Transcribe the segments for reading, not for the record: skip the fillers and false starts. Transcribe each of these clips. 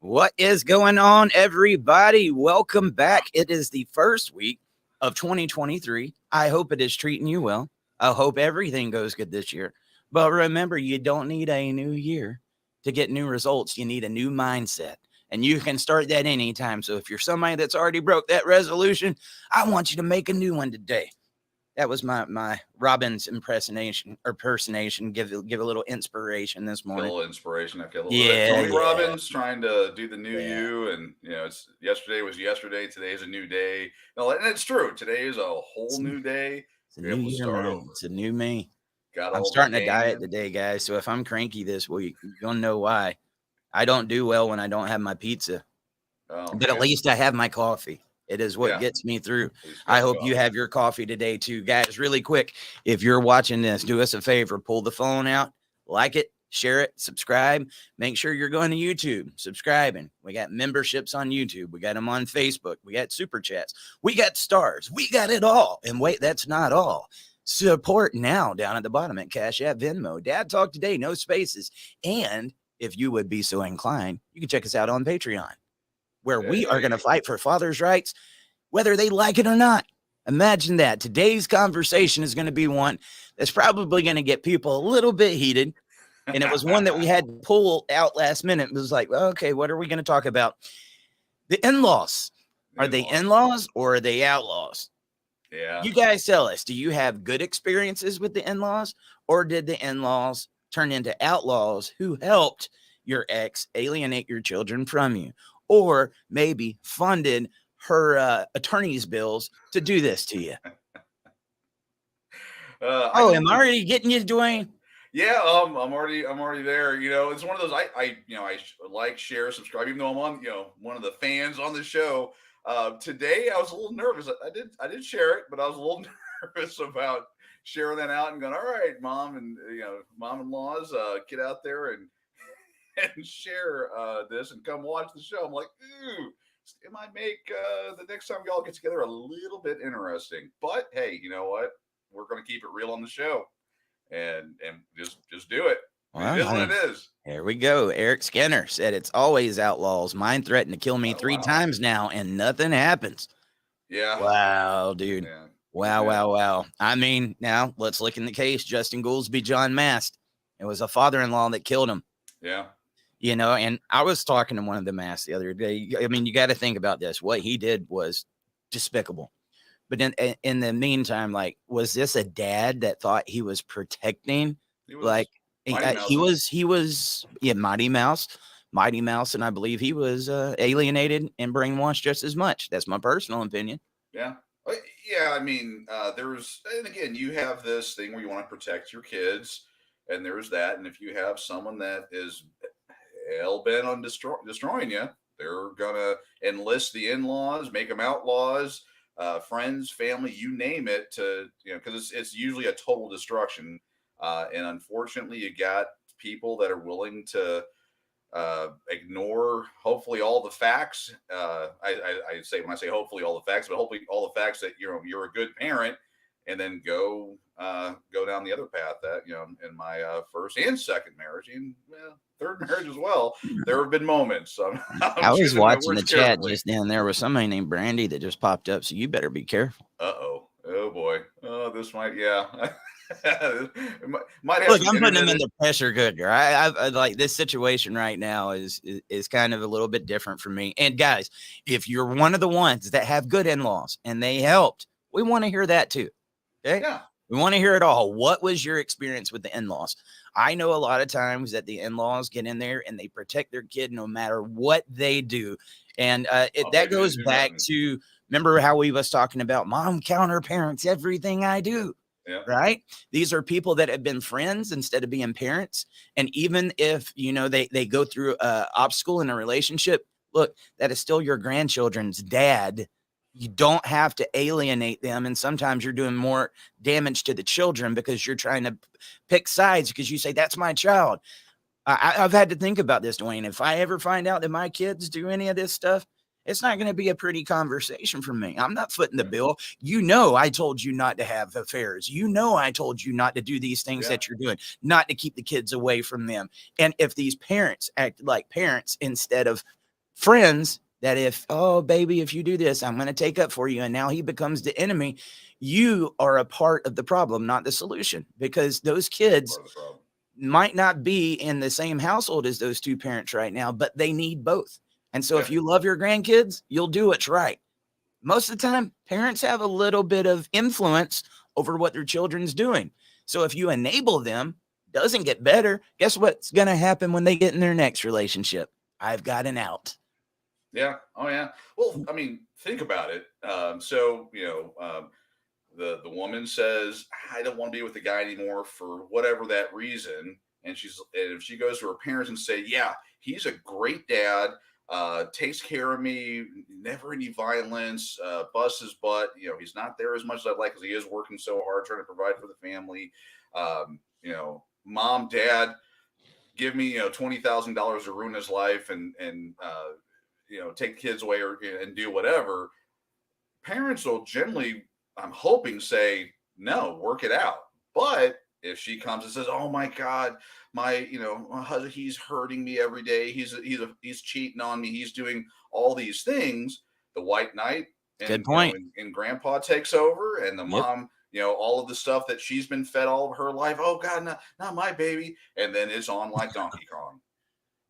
What is going on, everybody? Welcome back. It is the first week of 2023. I hope it is treating you well. I hope everything goes good this year. But remember, you don't need a new year to get new results. You need a new mindset. And you can start that anytime. So if you're somebody that's already broke that resolution, I want you to make a new one today. That was my Robbins impersonation. Give a little inspiration this morning. A little inspiration. I feel a little bit. Tony Robbins trying to do the new you, and it's yesterday was yesterday. Today's a new day. No, and it's true. Today is a whole new day. It's a new year, man. It's a new me. I'm starting a diet today, guys. So if I'm cranky this week, you're gonna know why. I don't do well when I don't have my pizza, but at least I have my coffee. It is what gets me through. I hope you have your coffee today too. Guys, really quick, if you're watching this, do us a favor, pull the phone out, like it, share it, subscribe. Make sure you're going to YouTube, subscribing. We got memberships on YouTube. We got them on Facebook. We got super chats. We got stars. We got it all. And wait, that's not all. Support now down at the bottom at Cash App, Venmo. Dad Talk Today, no spaces. And if you would be so inclined, you can check us out on Patreon, where we are going to fight for fathers' rights, whether they like it or not. Imagine that. Today's conversation is going to be one that's probably going to get people a little bit heated. And it was one that we had to pull out last minute. It was like, well, okay, what are we going to talk about? The in-laws. Are they in-laws or are they outlaws? Yeah. You guys tell us, do you have good experiences with the in-laws, or did the in-laws turn into outlaws who helped your ex alienate your children from you? Or maybe funded her attorney's bills to do this to you. Am I already getting you, Dwayne? Yeah, I'm already there. It's one of those. I like, share, subscribe. Even though I'm on, one of the fans on the show. Today I was a little nervous. I did share it, but I was a little nervous about sharing that out and going, all right, mom and mom-in-laws, get out there and share this and come watch the show. I'm like, ooh, it might make the next time y'all get together a little bit interesting. But hey, you know what? We're going to keep it real on the show and just do it. It is what it is. Here we go. Eric Skinner said it's always outlaws. Mine threatened to kill me three times now, and nothing happens. Yeah. Wow, dude. Yeah. Wow. I mean, now let's look in the case. Justin Goolsby, John Mast. It was a father-in-law that killed him. Yeah. And I was talking to one of the Masts the other day. I mean, you got to think about this. What he did was despicable. But in the meantime, like, was this a dad that thought he was protecting? He was Mighty Mouse. And I believe he was alienated and brainwashed just as much. That's my personal opinion. Yeah. Yeah. I mean, and again, you have this thing where you want to protect your kids. And there's that. And if you have someone that is hell-bent on destroying you, they're going to enlist the in-laws, make them outlaws, friends, family, you name it, because it's usually a total destruction. And unfortunately, you got people that are willing to ignore, hopefully, all the facts. I say, when I say hopefully all the facts, but hopefully all the facts that you're a good parent, and then go down the other path that, in my first and second marriage, and third marriage as well, there have been moments. I was watching the chat just then. There was somebody named Brandy that just popped up, so you better be careful. Oh boy. Oh, this might, yeah. might have. Look, I'm putting him in the pressure cooker. I like this situation right now is kind of a little bit different for me. And guys, if you're one of the ones that have good in-laws and they helped, we want to hear that too. Okay? Yeah. We want to hear it all. What was your experience with the in-laws? I know a lot of times that the in-laws get in there and they protect their kid no matter what they do. And that goes back to, remember how we was talking about mom counter parents everything I do. Yeah. right? These are people that have been friends instead of being parents. And even if, they go through a obstacle in a relationship, look, that is still your grandchildren's dad. You don't have to alienate them. And sometimes you're doing more damage to the children because you're trying to pick sides because you say, that's my child. I've had to think about this, Dwayne. If I ever find out that my kids do any of this stuff, it's not going to be a pretty conversation for me. I'm not footing the bill. I told you not to have affairs. I told you not to do these things that you're doing, not to keep the kids away from them. And if these parents act like parents instead of friends, that oh, baby, if you do this, I'm going to take up for you. And now he becomes the enemy. You are a part of the problem, not the solution, because those kids might not be in the same household as those two parents right now, but they need both. And so if you love your grandkids, you'll do what's right. Most of the time, parents have a little bit of influence over what their children's doing. So if you enable them, doesn't get better, guess what's going to happen when they get in their next relationship? I've got an out. Yeah. Oh, yeah. Well, I mean, think about it. The woman says, I don't want to be with the guy anymore for whatever that reason. And if she goes to her parents and say, yeah, he's a great dad, takes care of me, never any violence, busts his butt. He's not there as much as I'd like because he is working so hard trying to provide for the family. Mom, dad, give me $20,000 to ruin his life and take kids away and do whatever. Parents will generally, I'm hoping, say no, work it out. But if she comes and says, "Oh my God, my husband, he's hurting me every day. He's cheating on me. He's doing all these things," the white knight Good point. And grandpa takes over, and the mom, all of the stuff that she's been fed all of her life. Oh God, not my baby, and then it's on like Donkey Kong.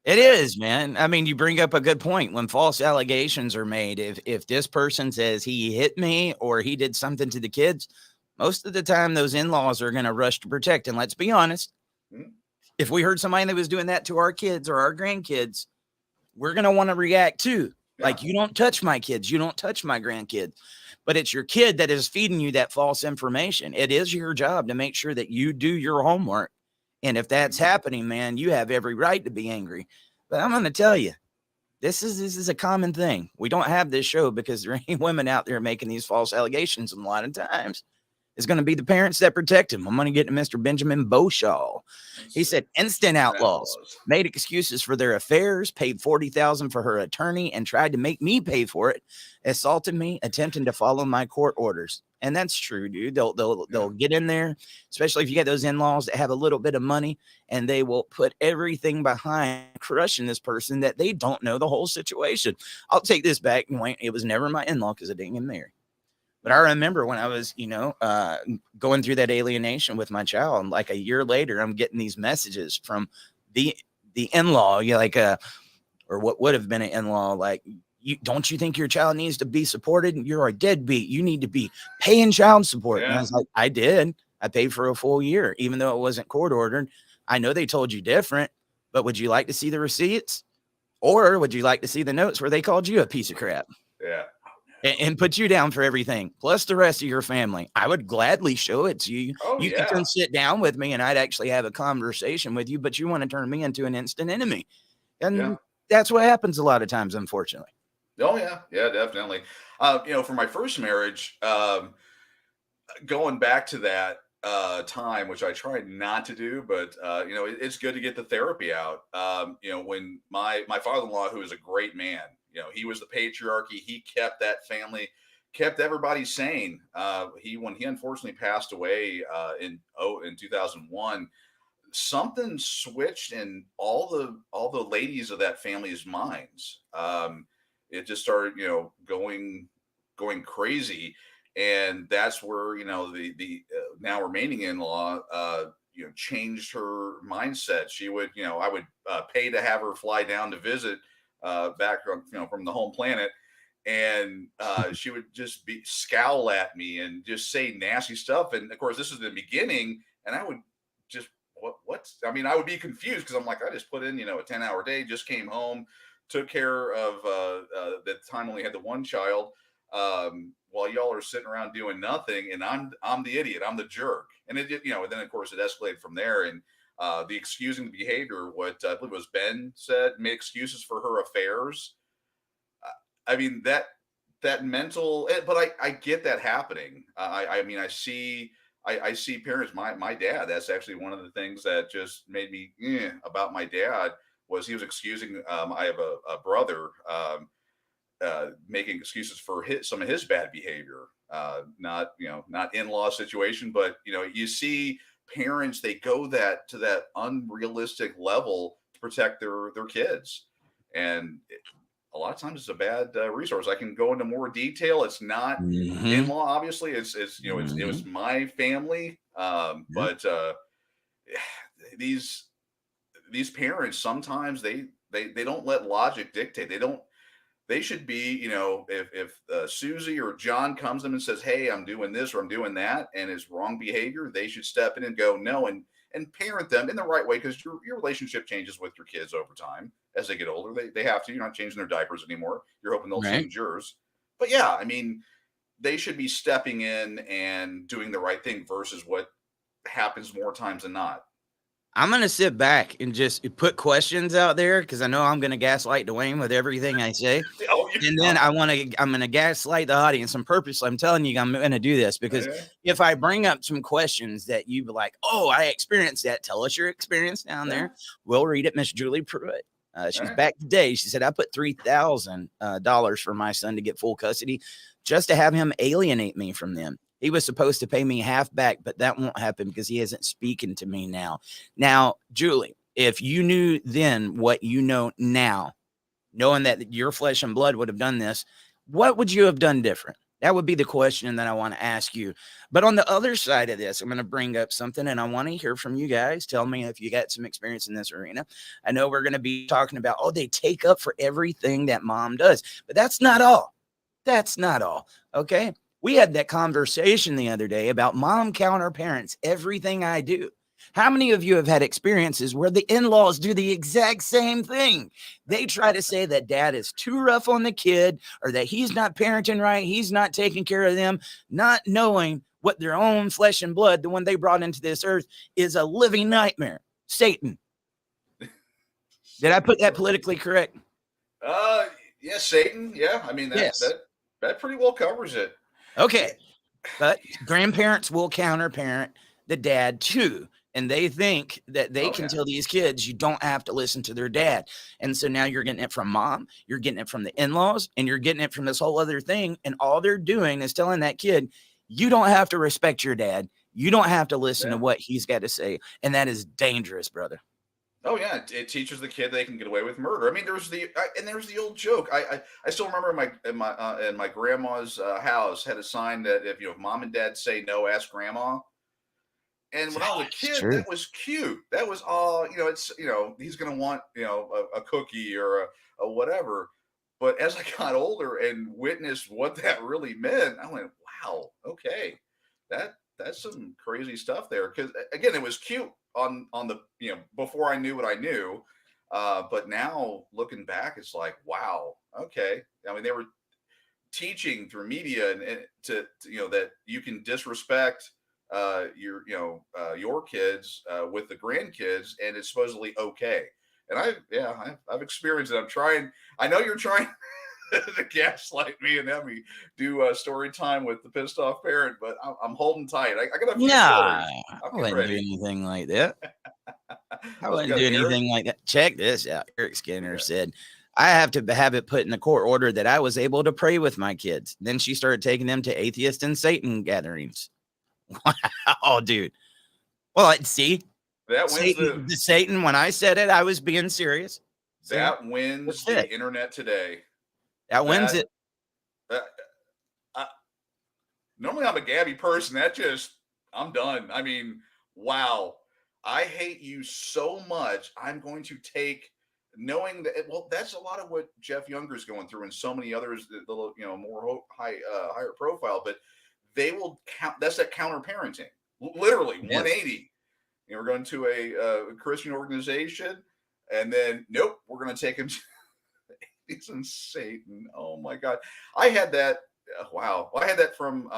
It is, man. I mean, you bring up a good point. When false allegations are made, if this person says he hit me or he did something to the kids, most of the time those in-laws are going to rush to protect. And let's be honest, if we heard somebody that was doing that to our kids or our grandkids, we're going to want to react too. Yeah. Like, you don't touch my kids, you don't touch my grandkids. But it's your kid that is feeding you that false information. It is your job to make sure that you do your homework. And if that's happening, man, you have every right to be angry. But I'm going to tell you, this is a common thing. We don't have this show because there ain't women out there making these false allegations. And a lot of times it's going to be the parents that protect him. I'm going to get to Mr. Benjamin Beaushaw. He said instant outlaws made excuses for their affairs, paid $40,000 for her attorney, and tried to make me pay for it. Assaulted me, attempting to follow my court orders. And that's true, dude. They'll get in there, especially if you get those in-laws that have a little bit of money, and they will put everything behind crushing this person that they don't know the whole situation. I'll take this back. It was never my in-law because I didn't get married. But I remember when I was, going through that alienation with my child, and like a year later, I'm getting these messages from the in-law, or what would have been an in-law, like, don't you think your child needs to be supported? You're a deadbeat. You need to be paying child support. Yeah. And I was like, I did. I paid for a full year, even though it wasn't court ordered. I know they told you different, but would you like to see the receipts? Or would you like to see the notes where they called you a piece of crap? Yeah. And put you down for everything, plus the rest of your family. I would gladly show it to you. You could come sit down with me and I'd actually have a conversation with you, but you want to turn me into an instant enemy. And that's what happens a lot of times, unfortunately. Oh, yeah. Yeah, definitely. For my first marriage, going back to that time, which I tried not to do, but it's good to get the therapy out. When my father-in-law, who is a great man, he was the patriarchy. He kept that family, kept everybody sane. When he unfortunately passed away in 2001, something switched in all the ladies of that family's minds. It just started, going crazy. And that's where, the now remaining in-law, changed her mindset. She would, I would pay to have her fly down to visit back from the home planet. And she would just scowl at me and just say nasty stuff. And of course, this is the beginning. And I would just, I would be confused because I'm like, I just put in, a 10-hour day, just came home, took care of, at the time only had the one child, while y'all are sitting around doing nothing, and I'm the idiot, I'm the jerk. And it, and then of course it escalated from there. And the excusing the behavior, what I believe it was Ben said, made excuses for her affairs. I mean that mental, but I get that happening. I mean, I see parents. My dad. That's actually one of the things that just made me about my dad was he was excusing. I have a brother making excuses for some of his bad behavior. Not in-law situation, but you see parents, they go to that unrealistic level to protect their kids, and a lot of times it's a bad resource. I can go into more detail. It's not in-law, obviously. It was my family, but these parents sometimes they don't let logic dictate. They should be, if Susie or John comes to them and says, "Hey, I'm doing this or I'm doing that," and it's wrong behavior, they should step in and go no, and parent them in the right way, because your relationship changes with your kids over time as they get older. They have to. You're not changing their diapers anymore. You're hoping they'll change yours. But yeah, I mean, they should be stepping in and doing the right thing versus what happens more times than not. I'm going to sit back and just put questions out there because I know I'm going to gaslight Dwayne with everything I say. And then I'm going to gaslight the audience. And purposely, I'm telling you, I'm going to do this because if I bring up some questions that you be like, oh, I experienced that. Tell us your experience down there. We'll read it. Miss Julie Pruitt. She's back today. She said, I put $3,000 for my son to get full custody just to have him alienate me from them. He was supposed to pay me half back, but that won't happen because he isn't speaking to me now. Now, Julie, if you knew then what you know now, knowing that your flesh and blood would have done this, what would you have done different? That would be the question that I want to ask you. But on the other side of this, I'm going to bring up something, and I want to hear from you guys. Tell me if you got some experience in this arena. I know we're going to be talking about, they take up for everything that mom does, but that's not all. That's not all. Okay. We had that conversation the other day about mom counter parents, everything I do. How many of you have had experiences where the in-laws do the exact same thing? They try to say that dad is too rough on the kid or that he's not parenting right. He's not taking care of them, not knowing what their own flesh and blood, the one they brought into this earth, is a living nightmare. Satan. Did I put that politically correct? Yeah, Satan. Yeah. I mean, that pretty well covers it. Okay. But grandparents will counter parent the dad too. And they think that they can tell these kids you don't have to listen to their dad. And so now you're getting it from mom, you're getting it from the in-laws, and you're getting it from this whole other thing. And all they're doing is telling that kid, you don't have to respect your dad. You don't have to listen to what he's got to say. And that is dangerous, brother. Oh yeah, it teaches the kid they can get away with murder. I mean, there's the old joke. I still remember in my grandma's house had a sign that if mom and dad say no, ask grandma. And when I was a kid, that was cute. That was all, it's, he's going to want, a cookie or a whatever. But as I got older and witnessed what that really meant, I went, wow, okay, that's some crazy stuff there. Because again, it was cute on the, before I knew what I knew. But now looking back, it's like, wow, okay. I mean, they were teaching through media and to that you can disrespect your kids with the grandkids, and it's supposedly okay. And I've experienced it. I know you're trying to gaslight me and have me do a story time with the pissed off parent, but I'm holding tight. I got a few stories. I wouldn't do anything like that. I wouldn't do anything like that. Check this out. Eric Skinner said, I have to have it put in the court order that I was able to pray with my kids. Then she started taking them to atheist and Satan gatherings. Wow, dude. Well, see, that wins the Satan. When I said it, I was being serious. That wins the internet today. That wins it. Normally, I'm a Gabby person. I'm done. I mean, wow. I hate you so much. I'm going to take, knowing that. Well, that's a lot of what Jeff Younger's going through, and so many others. More higher profile, but they will count. That's that counter parenting. Literally 180. We're going to a Christian organization, and then nope, we're going to take him to he's in Satan. Oh my God. I had that wow. Well, I had that from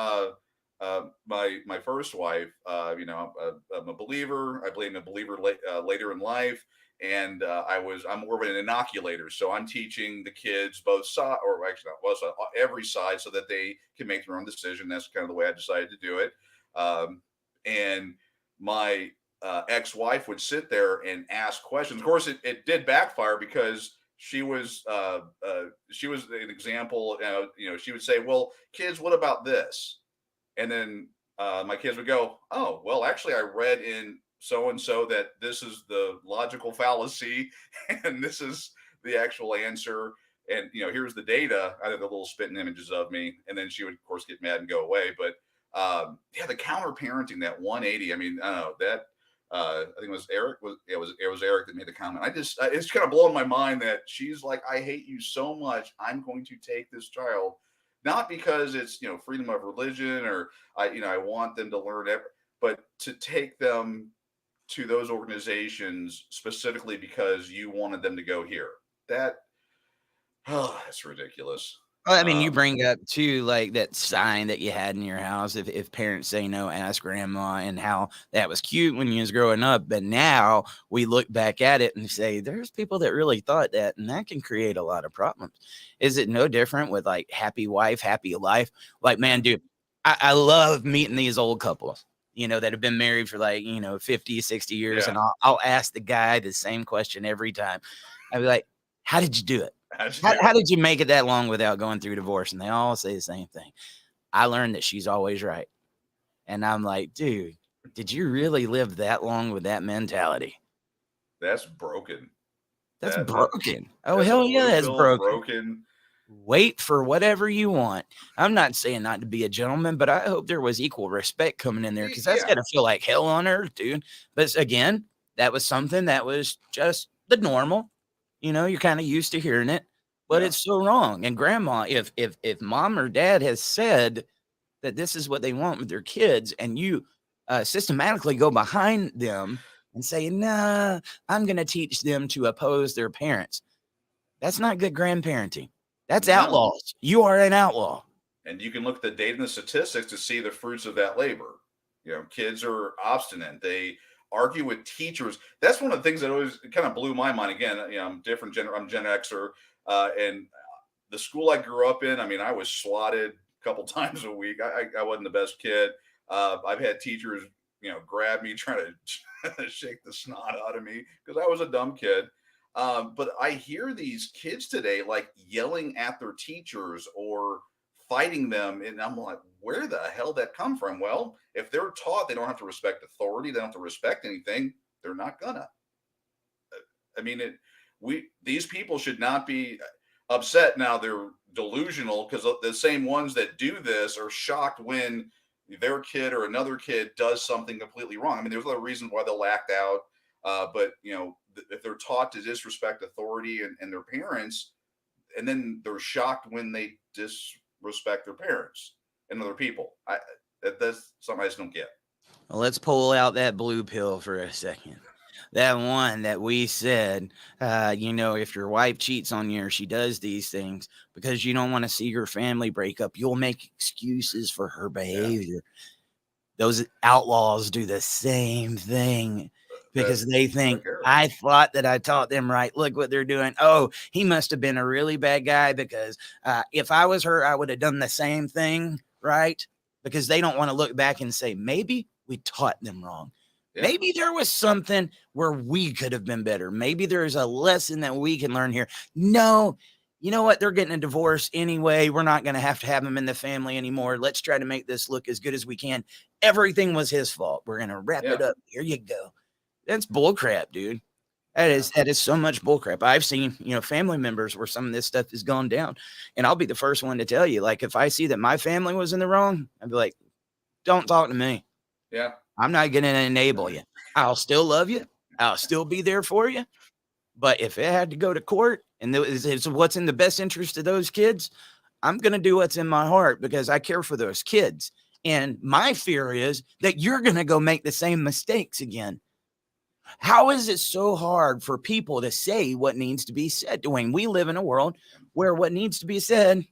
my first wife. I'm a believer. I believe in a believer later in life, and I'm more of an inoculator. So I'm teaching the kids both side, or actually not both side, every side, so that they can make their own decision. That's kind of the way I decided to do it. And my ex-wife would sit there and ask questions. Of course, it did backfire because she was an example. She would say, "Well, kids, what about this?" And then my kids would go, "Oh, well, actually, I read in so and so that this is the logical fallacy, and this is the actual answer. And here's the data." I had the little spitting images of me, and then she would, of course, get mad and go away. But yeah, the counter parenting, that 180. I mean, I don't know that. I think it was Eric. It was Eric that made the comment. It's kind of blowing my mind that she's like, "I hate you so much. I'm going to take this child, not because it's freedom of religion or I want them to learn but to take them to those organizations specifically because you wanted them to go here." That's ridiculous. Well, I mean, you bring up too, like that sign that you had in your house. If parents say no, ask grandma, and how that was cute when you was growing up. But now we look back at it and say, there's people that really thought that, and that can create a lot of problems. Is it no different with like happy wife, happy life? Like, man, dude, I love meeting these old couples, that have been married for like, 50, 60 years. Yeah. And I'll ask the guy the same question every time. I'd be like, how did you do it? How did you make it that long without going through divorce? And they all say the same thing. I learned that she's always right. And I'm like, dude, did you really live that long with that mentality? That's broken. That's broken. Oh, hell yeah, that's broken. Wait for whatever you want. I'm not saying not to be a gentleman, but I hope there was equal respect coming in there, because that's going to feel like hell on earth, dude. But again, that was something that was just the normal. You're kind of used to hearing it, but it's so wrong. And grandma, if mom or dad has said that this is what they want with their kids, and you systematically go behind them and say, nah, I'm going to teach them to oppose their parents, that's not good grandparenting. That's outlaws. You are an outlaw. And you can look at the data and the statistics to see the fruits of that labor. Kids are obstinate. They argue with teachers. That's one of the things that always kind of blew my mind. Again, I'm different. I'm Gen Xer, and the school I grew up in. I mean, I was swatted a couple times a week. I wasn't the best kid. I've had teachers, grab me trying to shake the snot out of me because I was a dumb kid. But I hear these kids today like yelling at their teachers or fighting them, and I'm like, where the hell did that come from? Well, if they're taught they don't have to respect authority, they don't have to respect anything, they're not gonna. I mean, these people should not be upset. Now they're delusional because the same ones that do this are shocked when their kid or another kid does something completely wrong. I mean, there's other reasons why they'll act out, but if they're taught to disrespect authority and their parents, and then they're shocked when they disrespect their parents and other people. That's something I just don't get. Well, let's pull out that blue pill for a second. That one that we said, if your wife cheats on you or she does these things because you don't want to see your family break up, you'll make excuses for her behavior. Those outlaws do the same thing because they think, I thought that I taught them right. Look what they're doing. Oh, he must have been a really bad guy because if I was her, I would have done the same thing, right? Because they don't want to look back and say, maybe we taught them wrong. Yeah. Maybe there was something where we could have been better. Maybe there's a lesson that we can learn here. No, you know what? They're getting a divorce anyway. We're not going to have them in the family anymore. Let's try to make this look as good as we can. Everything was his fault. We're going to wrap it up. Here you go. That's bullcrap, dude. That is so much bullcrap. I've seen, family members where some of this stuff has gone down. And I'll be the first one to tell you, like, if I see that my family was in the wrong, I'd be like, don't talk to me. Yeah. I'm not going to enable you. I'll still love you. I'll still be there for you. But if it had to go to court and it's what's in the best interest of those kids, I'm going to do what's in my heart because I care for those kids. And my fear is that you're going to go make the same mistakes again. How is it so hard for people to say what needs to be said, Dwayne? We live in a world where what needs to be said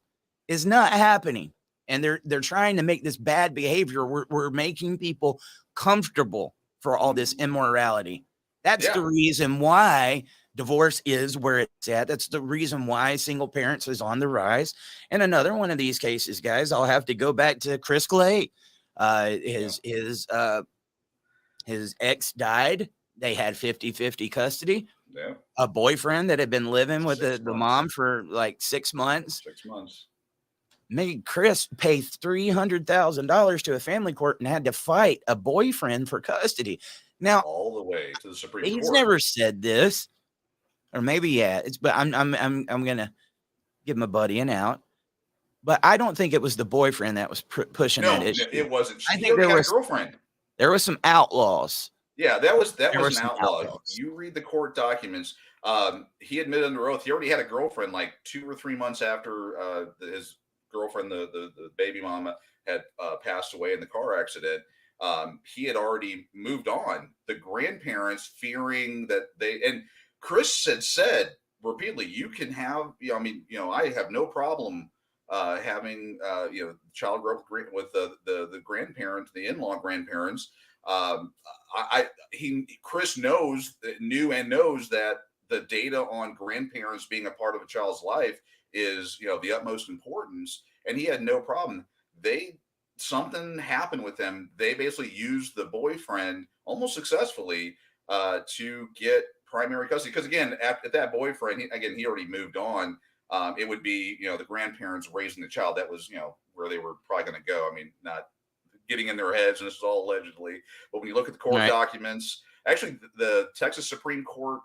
is not happening. And they're trying to make this bad behavior. We're making people comfortable for all this immorality. That's the reason why divorce is where it's at. That's the reason why single parents is on the rise. And another one of these cases, guys, I'll have to go back to Chris Clay. His ex died. They had 50-50 custody. Yeah. A boyfriend that had been living with the mom for like 6 months. 6 months. Made Chris pay $300,000 to a family court and had to fight a boyfriend for custody. Now, all the way to the Supreme Court. He's never said this, or maybe but I'm gonna give my buddy an out. But I don't think it was the boyfriend that was pushing that issue. It wasn't. I think there was a girlfriend. There was some outlaws. Yeah, that was an outlaw. You read the court documents. He admitted under oath he already had a girlfriend like 2 or 3 months after his girlfriend, the baby mama, had passed away in the car accident. He had already moved on. The grandparents, fearing that and Chris had said repeatedly, you can have, I have no problem having, child grow up with the grandparents, the in-law grandparents. Chris knew and knows that the data on grandparents being a part of a child's life is, the utmost importance, and he had no problem. Something happened with them. They basically used the boyfriend almost successfully to get primary custody. Because again, at that boyfriend, he already moved on. It would be, the grandparents raising the child. That was, where they were probably going to go. I mean, not getting in their heads, and this is all allegedly. But when you look at the court documents, actually, the Texas Supreme Court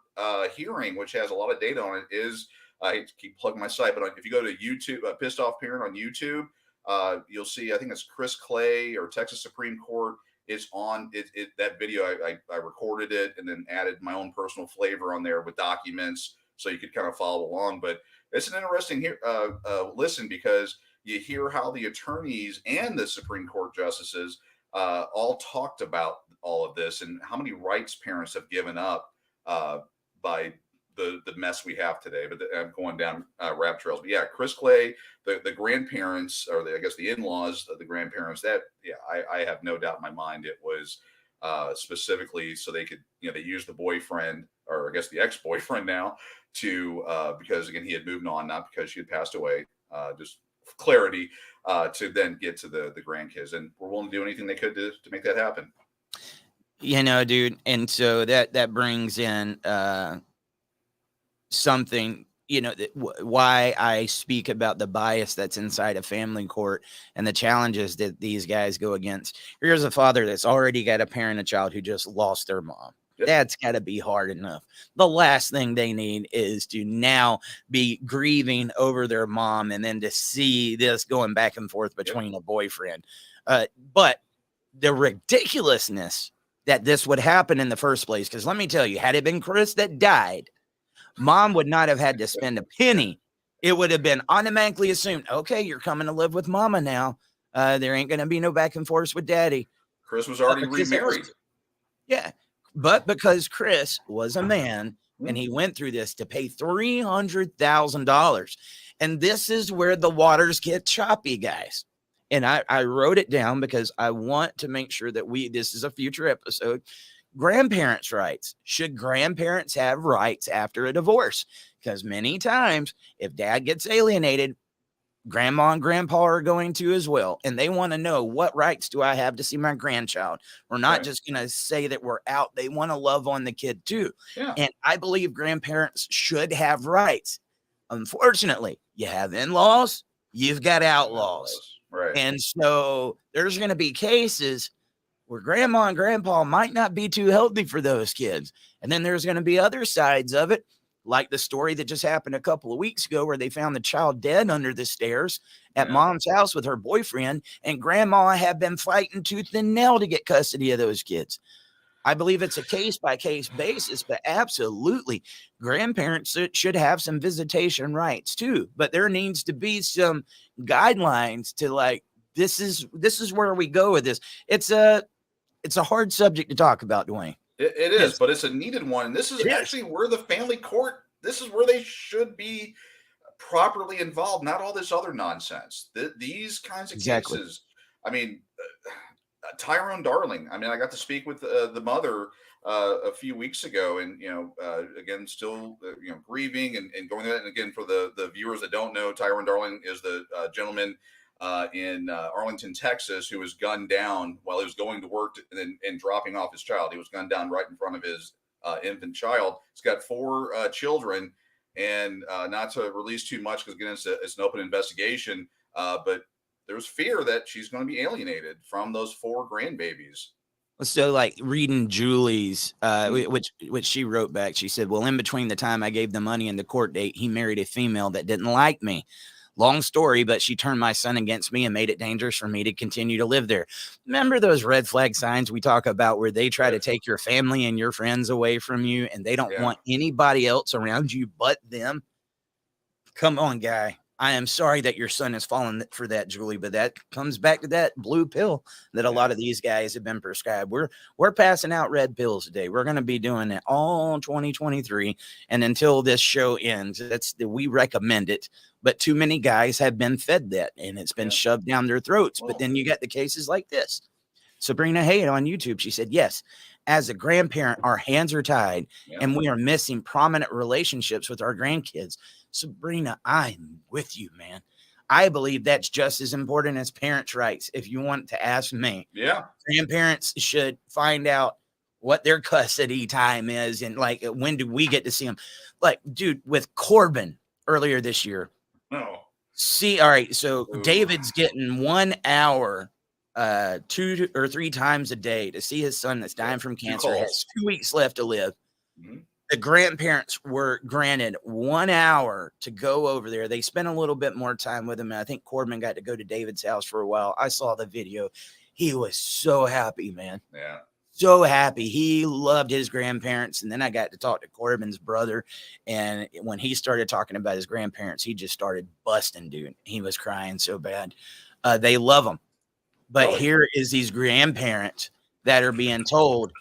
hearing, which has a lot of data on it, is, I hate to keep plugging my site, but if you go to YouTube, Pissed Off Parent on YouTube, you'll see, I think it's Chris Clay or Texas Supreme Court is on it. That video, I recorded it and then added my own personal flavor on there with documents, so you could kind of follow along. But it's an interesting listen, because you hear how the attorneys and the Supreme Court justices all talked about all of this and how many rights parents have given up by the mess we have today. But I'm going down rabbit trails. But yeah, Chris Clay, the grandparents, or I guess the in-laws of the grandparents, I have no doubt in my mind it was specifically so they could, they used the boyfriend, or I guess the ex-boyfriend now, to because again, he had moved on, not because she had passed away, just clarity, to then get to the grandkids, and we're willing to do anything they could to make that happen. Dude. And so that brings in something, why I speak about the bias that's inside a family court and the challenges that these guys go against. Here's a father that's already got to parent a child who just lost their mom. Yep. That's got to be hard enough. The last thing they need is to now be grieving over their mom, and then to see this going back and forth between a boyfriend. But the ridiculousness that this would happen in the first place, because let me tell you, had it been Chris that died, mom would not have had to spend a penny. It would have been automatically assumed, okay, you're coming to live with mama now. There ain't going to be no back and forth with daddy. Chris was already remarried. But because Chris was a man and he went through this to pay $300,000. And this is where the waters get choppy, guys. And I wrote it down because I want to make sure that this is a future episode. Grandparents' rights. Should grandparents have rights after a divorce? Because many times, if dad gets alienated, grandma and grandpa are going to as well. And they want to know, what rights do I have to see my grandchild? We're not just going to say that we're out. They want to love on the kid too. Yeah. And I believe grandparents should have rights. Unfortunately, you have in-laws, you've got outlaws. Right. And so there's going to be cases where grandma and grandpa might not be too healthy for those kids. And then there's going to be other sides of it, like the story that just happened a couple of weeks ago, where they found the child dead under the stairs at mom's house with her boyfriend, and grandma had been fighting tooth and nail to get custody of those kids. I believe it's a case-by-case basis, but absolutely, grandparents should have some visitation rights too. But there needs to be some guidelines to, like, this is where we go with this. It's a hard subject to talk about, Dwayne. It is, but it's a needed one. And this is actually where the family court, this is where they should be properly involved, not all this other nonsense. These kinds of Exactly. cases. I mean, Tyrone Darling. I mean, I got to speak with the mother a few weeks ago, and again, still grieving and going through that. And again, for the viewers that don't know, Tyrone Darling is the gentleman in Arlington, Texas, who was gunned down while he was going to work and dropping off his child. He was gunned down right in front of his infant child. He's got 4 children, and not to release too much because again, it's an open investigation. But there's fear that she's going to be alienated from those 4 grandbabies. So, like reading Julie's, which she wrote back, she said, "Well, in between the time I gave the money and the court date, he married a female that didn't like me. Long story, but she turned my son against me and made it dangerous for me to continue to live there." Remember those red flag signs we talk about where they try to take your family and your friends away from you, and they don't want anybody else around you but them? Come on, guy. I am sorry that your son has fallen for that, Julie, but that comes back to that blue pill that a lot of these guys have been prescribed. We're passing out red pills today. We're going to be doing it all 2023, and until this show ends, we recommend it. But too many guys have been fed that, and it's been shoved down their throats. But then you got the cases like this. Sabrina Hay on YouTube, she said, "Yes, as a grandparent, our hands are tied, and we are missing prominent relationships with our grandkids." Sabrina, I'm with you, man. I believe that's just as important as parents' rights. If you want to ask me, grandparents should find out what their custody time is and like when do we get to see them. Like, dude, with Corbin earlier this year. No. See, all right. So David's getting 1 hour 2 or 3 times a day to see his son that's dying from cancer. Has 2 weeks left to live. The grandparents were granted 1 hour to go over there. They spent a little bit more time with him. And I think Corbin got to go to David's house for a while. I saw the video. He was so happy, man. Yeah. So happy. He loved his grandparents. And then I got to talk to Corbin's brother. And when he started talking about his grandparents, he just started busting, dude. He was crying so bad. They love him. But here is these grandparents that are being told,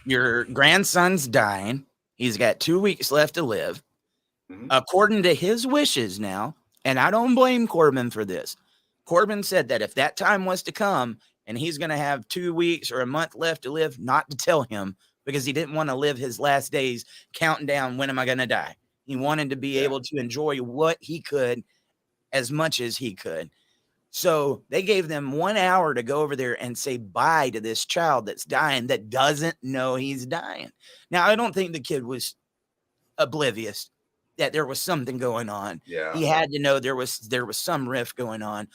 your grandson's dying. He's got 2 weeks left to live. According to his wishes now, and I don't blame Corbin for this. Corbin said that if that time was to come and he's going to have 2 weeks or a month left to live, not to tell him because he didn't want to live his last days counting down, when am I going to die? He wanted to be able to enjoy what he could as much as he could. So they gave them 1 hour to go over there and say bye to this child that's dying that doesn't know he's dying. Now, I don't think the kid was oblivious that there was something going on. Yeah. He had to know there was some rift going on.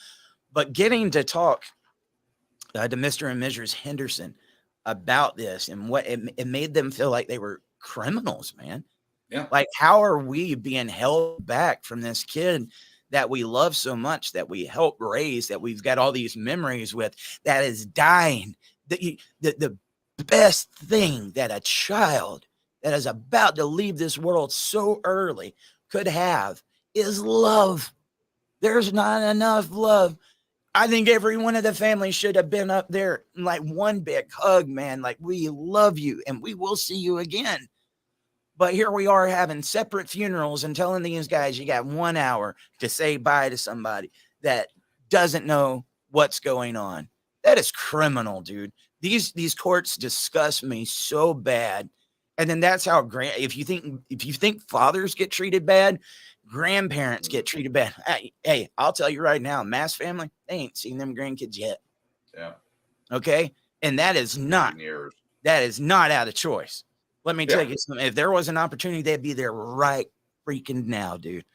But getting to talk to Mr. and Mrs. Henderson about this and what it made them feel like they were criminals, man. Yeah. Like, how are we being held back from this kid that we love so much, that we help raise, that we've got all these memories with, that is dying? The best thing that a child that is about to leave this world so early could have is love. There's not enough love. I think every one of the families should have been up there, like one big hug, man. Like, we love you and we will see you again. But here we are having separate funerals and telling these guys you got 1 hour to say bye to somebody that doesn't know what's going on. That is criminal, dude. These courts disgust me so bad. And then that's how if you think fathers get treated bad, grandparents get treated bad. Hey, I'll tell you right now, Mass family, they ain't seen them grandkids yet. Yeah. Okay. And that is not out of choice. Let me tell you something. If there was an opportunity, they'd be there right freaking now, dude.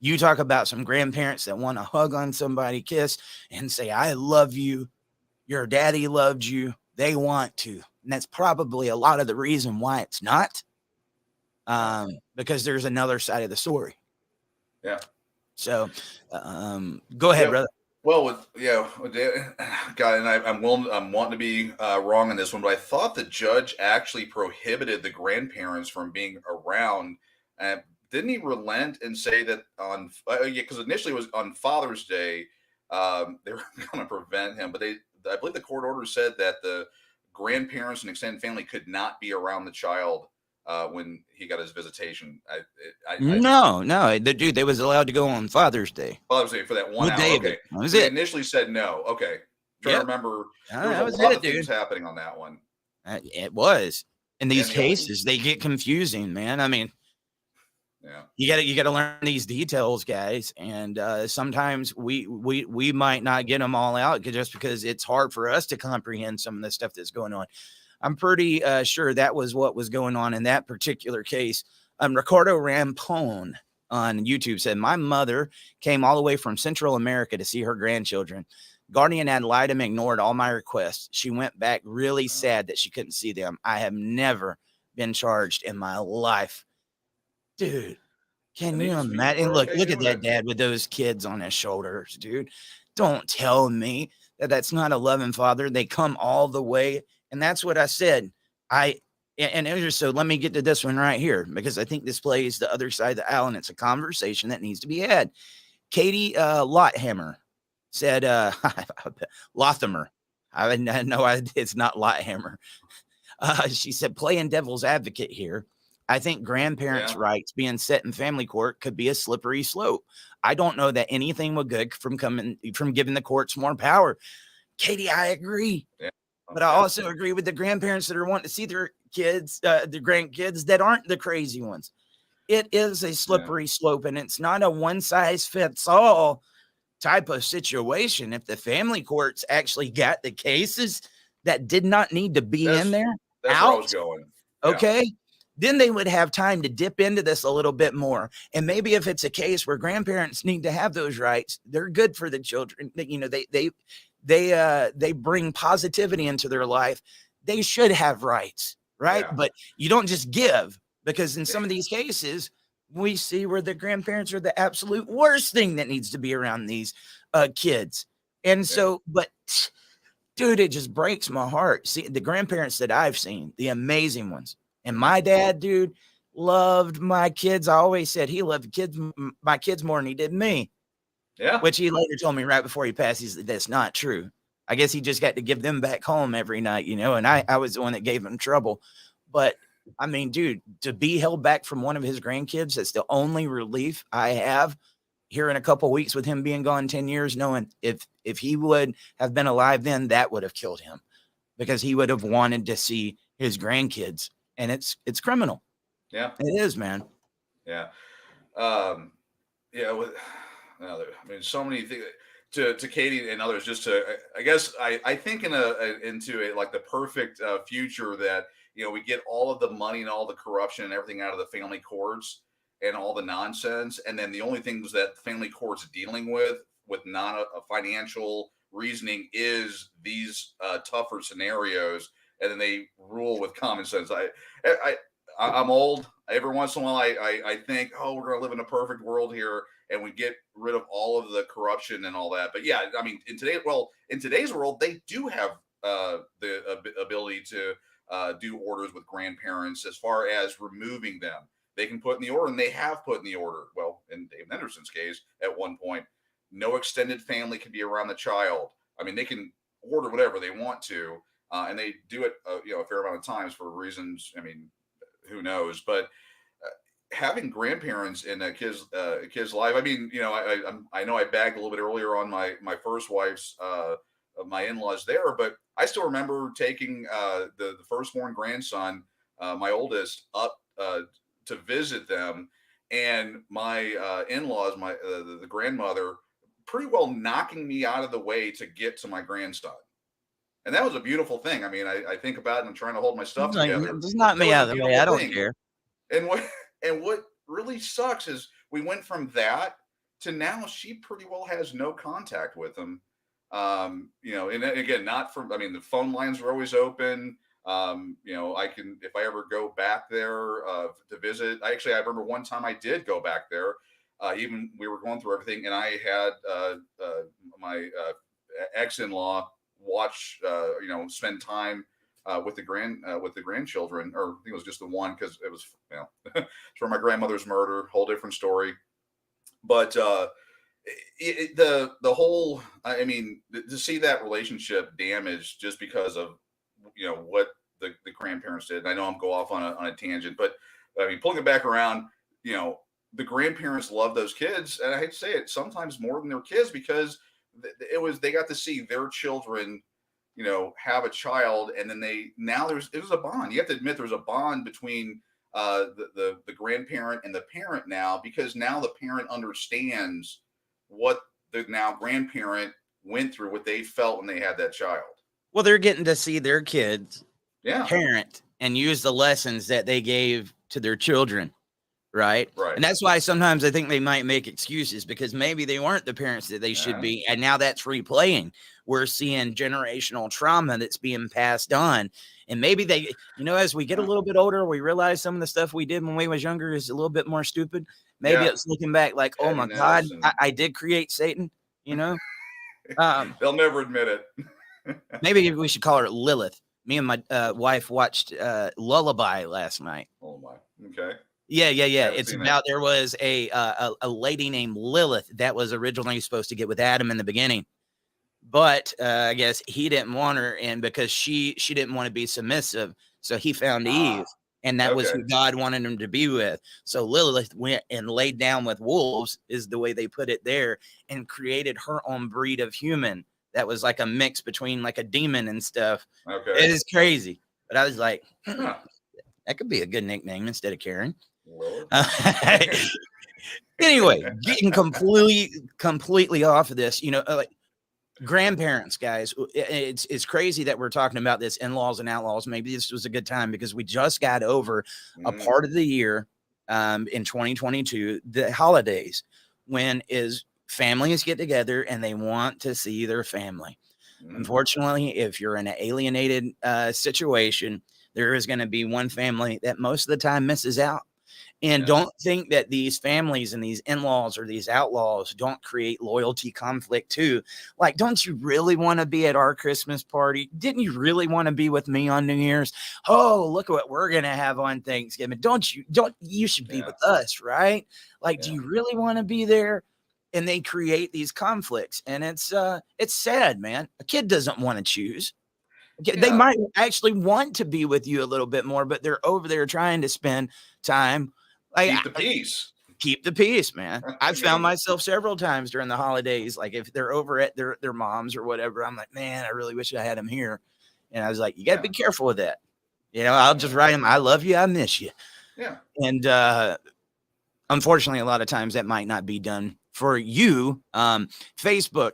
You talk about some grandparents that want to hug on somebody, kiss, and say, I love you. Your daddy loved you. They want to. And that's probably a lot of the reason why it's not. Because there's another side of the story. Yeah. So go ahead, brother. Well, guy, and I'm wanting to be wrong on this one, but I thought the judge actually prohibited the grandparents from being around. Didn't he relent and say that on because initially it was on Father's Day, they were going to prevent him, but I believe the court order said that the grandparents and extended family could not be around the child when he got his visitation. No, the dude, they was allowed to go on Father's Day. I was saying for that 1 with hour. David. Okay, That was so they it. initially said no. Okay, trying to remember. There was a lot of things happening on that one. It was. In these cases, they get confusing, man. I mean, yeah, you gotta learn these details, guys. And sometimes we might not get them all out just because it's hard for us to comprehend some of the stuff that's going on. I'm pretty sure that was what was going on in that particular case. Ricardo Rampone on YouTube said, my mother came all the way from Central America to see her grandchildren. Guardian ad litem ignored all my requests. She went back really sad that she couldn't see them. I have never been charged in my life. Dude, can you imagine? Look at that dad with those kids on his shoulders, dude. Don't tell me that that's not a loving father. They come all the way. And that's what I said. And it was just, so let me get to this one right here, because I think this plays the other side of the aisle, and it's a conversation that needs to be had. Katie Lothammer said, Lothamer. I had no idea it's not Lothammer. She said, playing devil's advocate here. I think grandparents' rights being set in family court could be a slippery slope. I don't know that anything would good from giving the courts more power. Katie, I agree. Yeah. But I also agree with the grandparents that are wanting to see their kids, their grandkids that aren't the crazy ones. It is a slippery slope, and it's not a one size fits all type of situation. If the family courts actually got the cases that did not need to be in there, that's where I was going. Okay. Then they would have time to dip into this a little bit more. And maybe if it's a case where grandparents need to have those rights, they're good for the children. You know, they bring positivity into their life. They should have rights, right? But you don't just give, because in some of these cases, we see where the grandparents are the absolute worst thing that needs to be around these kids. And so, but dude, it just breaks my heart. See, the grandparents that I've seen, the amazing ones. And my dad, dude, loved my kids. I always said he loved my kids more than he did me. Yeah. Which he later told me right before he passed, that's not true. I guess he just got to give them back home every night, you know, and I was the one that gave him trouble. But I mean, dude, to be held back from one of his grandkids, that's the only relief I have here in a couple of weeks with him being gone 10 years, knowing if he would have been alive then, that would have killed him, because he would have wanted to see his grandkids. And it's criminal. Yeah, it is, man. Yeah. Yeah. I mean, so many things to Katie and others, just to, I guess, I think into like the perfect future that, you know, we get all of the money and all the corruption and everything out of the family courts and all the nonsense. And then the only things that family courts are dealing with non financial reasoning is these tougher scenarios. And then they rule with common sense. I'm old. Every once in a while, I think, oh, we're going to live in a perfect world here, and we get rid of all of the corruption and all that. But yeah, I mean, in today's world, they do have the ability to do orders with grandparents as far as removing them. They can put in the order, and they have put in the order. Well, in Dave Henderson's case, at one point, no extended family can be around the child. I mean, they can order whatever they want to, and they do it, a fair amount of times for reasons. I mean, who knows? But having grandparents in a kid's life. I mean, you know, I know I bagged a little bit earlier on my first wife's my in-laws there, but I still remember taking the firstborn grandson, my oldest, up to visit them, and my in-laws, the grandmother, pretty well knocking me out of the way to get to my grandson. And that was a beautiful thing. I mean, I think about it and I'm trying to hold my stuff together. Just not me out of the way. I don't care. And what really sucks is we went from that to now she pretty well has no contact with him. You know, and again, not from, I mean, the phone lines are always open. You know, I can, if I ever go back there to visit, I remember one time I did go back there. Even we were going through everything, and I had my ex-in-law watch, you know, spend time with the grandchildren, or I think it was just the one, because it was, you know, it's for my grandmother's murder, whole different story. But the whole, I mean, to see that relationship damaged just because of, you know, what the grandparents did. And I know I'm go off on a tangent, but I mean, pulling it back around, the grandparents love those kids, and I hate to say it, sometimes more than their kids, because they got to see their children, have a child, and then there's a bond. You have to admit there's a bond between the grandparent and the parent now, because now the parent understands what the now grandparent went through, what they felt when they had that child. Well, they're getting to see their kids yeah. parent and use the lessons that they gave to their children. Right. Right. And that's why sometimes I think they might make excuses, because maybe they weren't the parents that they should be. And now that's replaying. We're seeing generational trauma that's being passed on. And maybe they, as we get a little bit older, we realize some of the stuff we did when we was younger is a little bit more stupid. Maybe it's looking back like, oh my God, I did create Satan, They'll never admit it. Maybe we should call her Lilith. Me and my wife watched Lullaby last night. Oh my. Okay. Yeah. It's about, there was a lady named Lilith that was originally supposed to get with Adam in the beginning, but I guess he didn't want her, and because she didn't want to be submissive, so he found Eve, and that was who God wanted him to be with. So Lilith went and laid down with wolves, is the way they put it there, and created her own breed of human that was like a mix between like a demon and stuff. Okay, it is crazy, but I was like, that could be a good nickname instead of Karen. Anyway, getting completely off of this, like grandparents, guys, it's crazy that we're talking about this, in-laws and outlaws. Maybe this was a good time because we just got over a part of the year in 2022, the holidays, when families get together and they want to see their family. Unfortunately, if you're in an alienated situation, there is going to be one family that most of the time misses out. And don't think that these families and these in-laws or these outlaws don't create loyalty conflict too. Like, don't you really want to be at our Christmas party? Didn't you really want to be with me on New Year's? Oh, look at what we're going to have on Thanksgiving. You should be with us, right? Like, do you really want to be there? And they create these conflicts, and it's sad, man. A kid doesn't want to choose. They might actually want to be with you a little bit more, but they're over there trying to spend time. Keep the peace. Keep the peace, man. I've found myself several times during the holidays, like if they're over at their moms or whatever, I'm like, man, I really wish I had them here. And I was like, you got to be careful with that. I'll just write them, I love you, I miss you. Yeah. And unfortunately, a lot of times that might not be done for you. Facebook,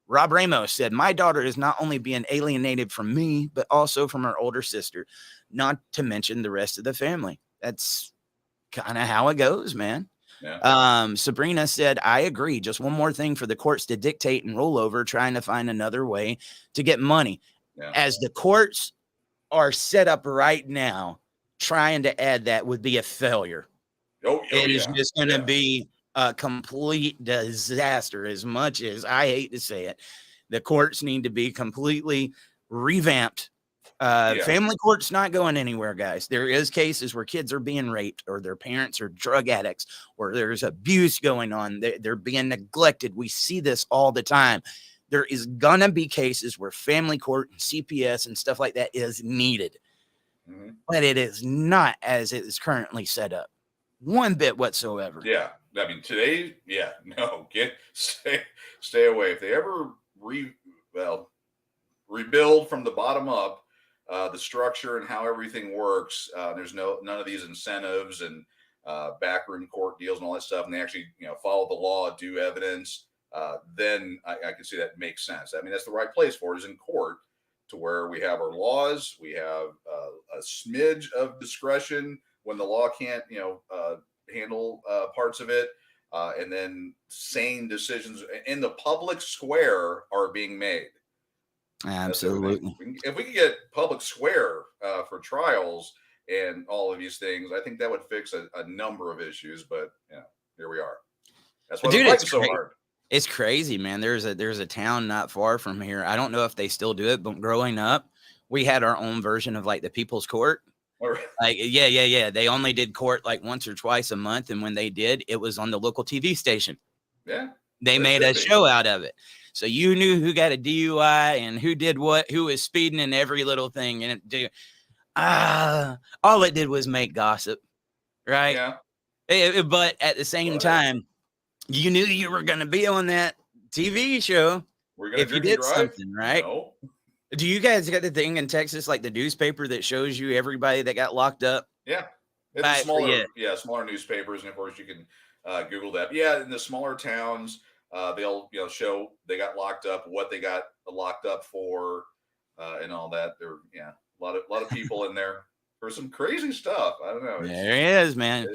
Rob Ramos said, my daughter is not only being alienated from me, but also from her older sister, not to mention the rest of the family. That's kind of how it goes, man. Yeah. Sabrina said, I agree. Just one more thing for the courts to dictate and roll over, trying to find another way to get money. Yeah. As the courts are set up right now, trying to add that would be a failure. It is just going to be a complete disaster. As much as I hate to say it, the courts need to be completely revamped. Family court's not going anywhere, guys. There is cases where kids are being raped, or their parents are drug addicts, or there's abuse going on. They're being neglected. We see this all the time. There is gonna be cases where family court and CPS and stuff like that is needed, but it is not as it is currently set up, one bit whatsoever. Yeah, I mean today, stay away. If they ever rebuild from the bottom up, the structure and how everything works, there's none of these incentives and backroom court deals and all that stuff, and they actually follow the law, do evidence, then I can see that makes sense. I mean, that's the right place for it, is in court, to where we have our laws, we have a smidge of discretion when the law can't handle parts of it, and then sane decisions in the public square are being made. Absolutely. If we could get public square for trials and all of these things, I think that would fix a number of issues. But here we are. That's why it's so hard. It's crazy, man. There's a town not far from here. I don't know if they still do it, but growing up, we had our own version of like the People's Court. Like, yeah. They only did court like once or twice a month, and when they did, it was on the local TV station. Yeah. They made a show out of it. So you knew who got a DUI and who did what, who was speeding, and every little thing. And All it did was make gossip, right? Yeah. But at the same time, you knew you were going to be on that TV show We're going to if you drink and did drive? something, right? No. Do you guys get the thing in Texas, like the newspaper that shows you everybody that got locked up? Yeah. It's a smaller newspapers, and of course you can Google that. But yeah, in the smaller towns, they'll show they got locked up, what they got locked up for, and all that. There, a lot of people in there for some crazy stuff. I don't know. There he is, man.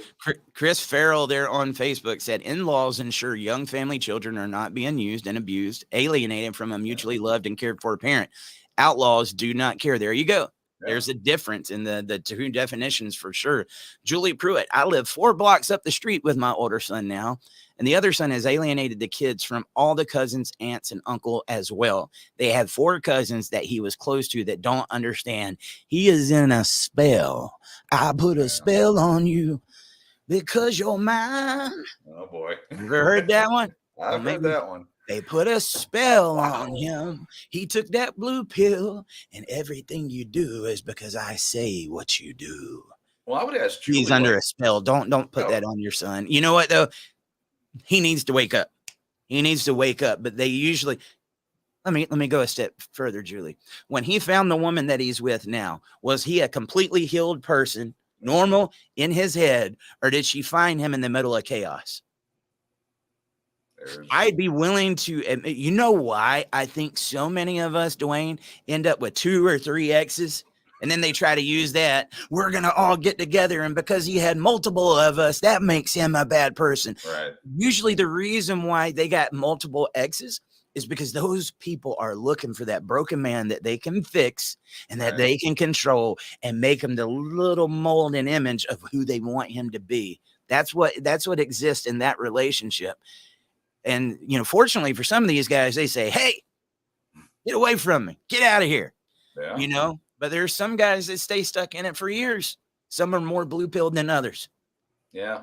Chris Farrell there on Facebook said, in-laws ensure young family children are not being used and abused, alienated from a mutually loved and cared for parent. Outlaws do not care. There you go. Yeah. There's a difference in the two definitions for sure. Julie Pruitt, I live 4 blocks up the street with my older son now, and the other son has alienated the kids from all the cousins, aunts, and uncle as well. They have 4 cousins that he was close to that don't understand. He is in a spell. I put a spell on you because you're mine. Oh, boy. You ever heard that one? I've heard that one. They put a spell on him. He took that blue pill, and everything you do is because I say what you do. Well, I would ask Julie. He's under a spell. Don't put that on your son. You know what, though? He needs to wake up. He needs to wake up. But they usually, let me go a step further, Julie. When he found the woman that he's with now, was he a completely healed person, normal in his head, or did she find him in the middle of chaos? I'd be willing to admit, you know why I think so many of us, Dwayne, end up with 2 or 3 exes, and then they try to use that. We're going to all get together, and because he had multiple of us, that makes him a bad person. Right. Usually the reason why they got multiple exes is because those people are looking for that broken man that they can fix and that they can control and make him the little mold and image of who they want him to be. That's what exists in that relationship. And, fortunately for some of these guys, they say, hey, get away from me. Get out of here. Yeah. But there's some guys that stay stuck in it for years. Some are more blue-pilled than others. Yeah.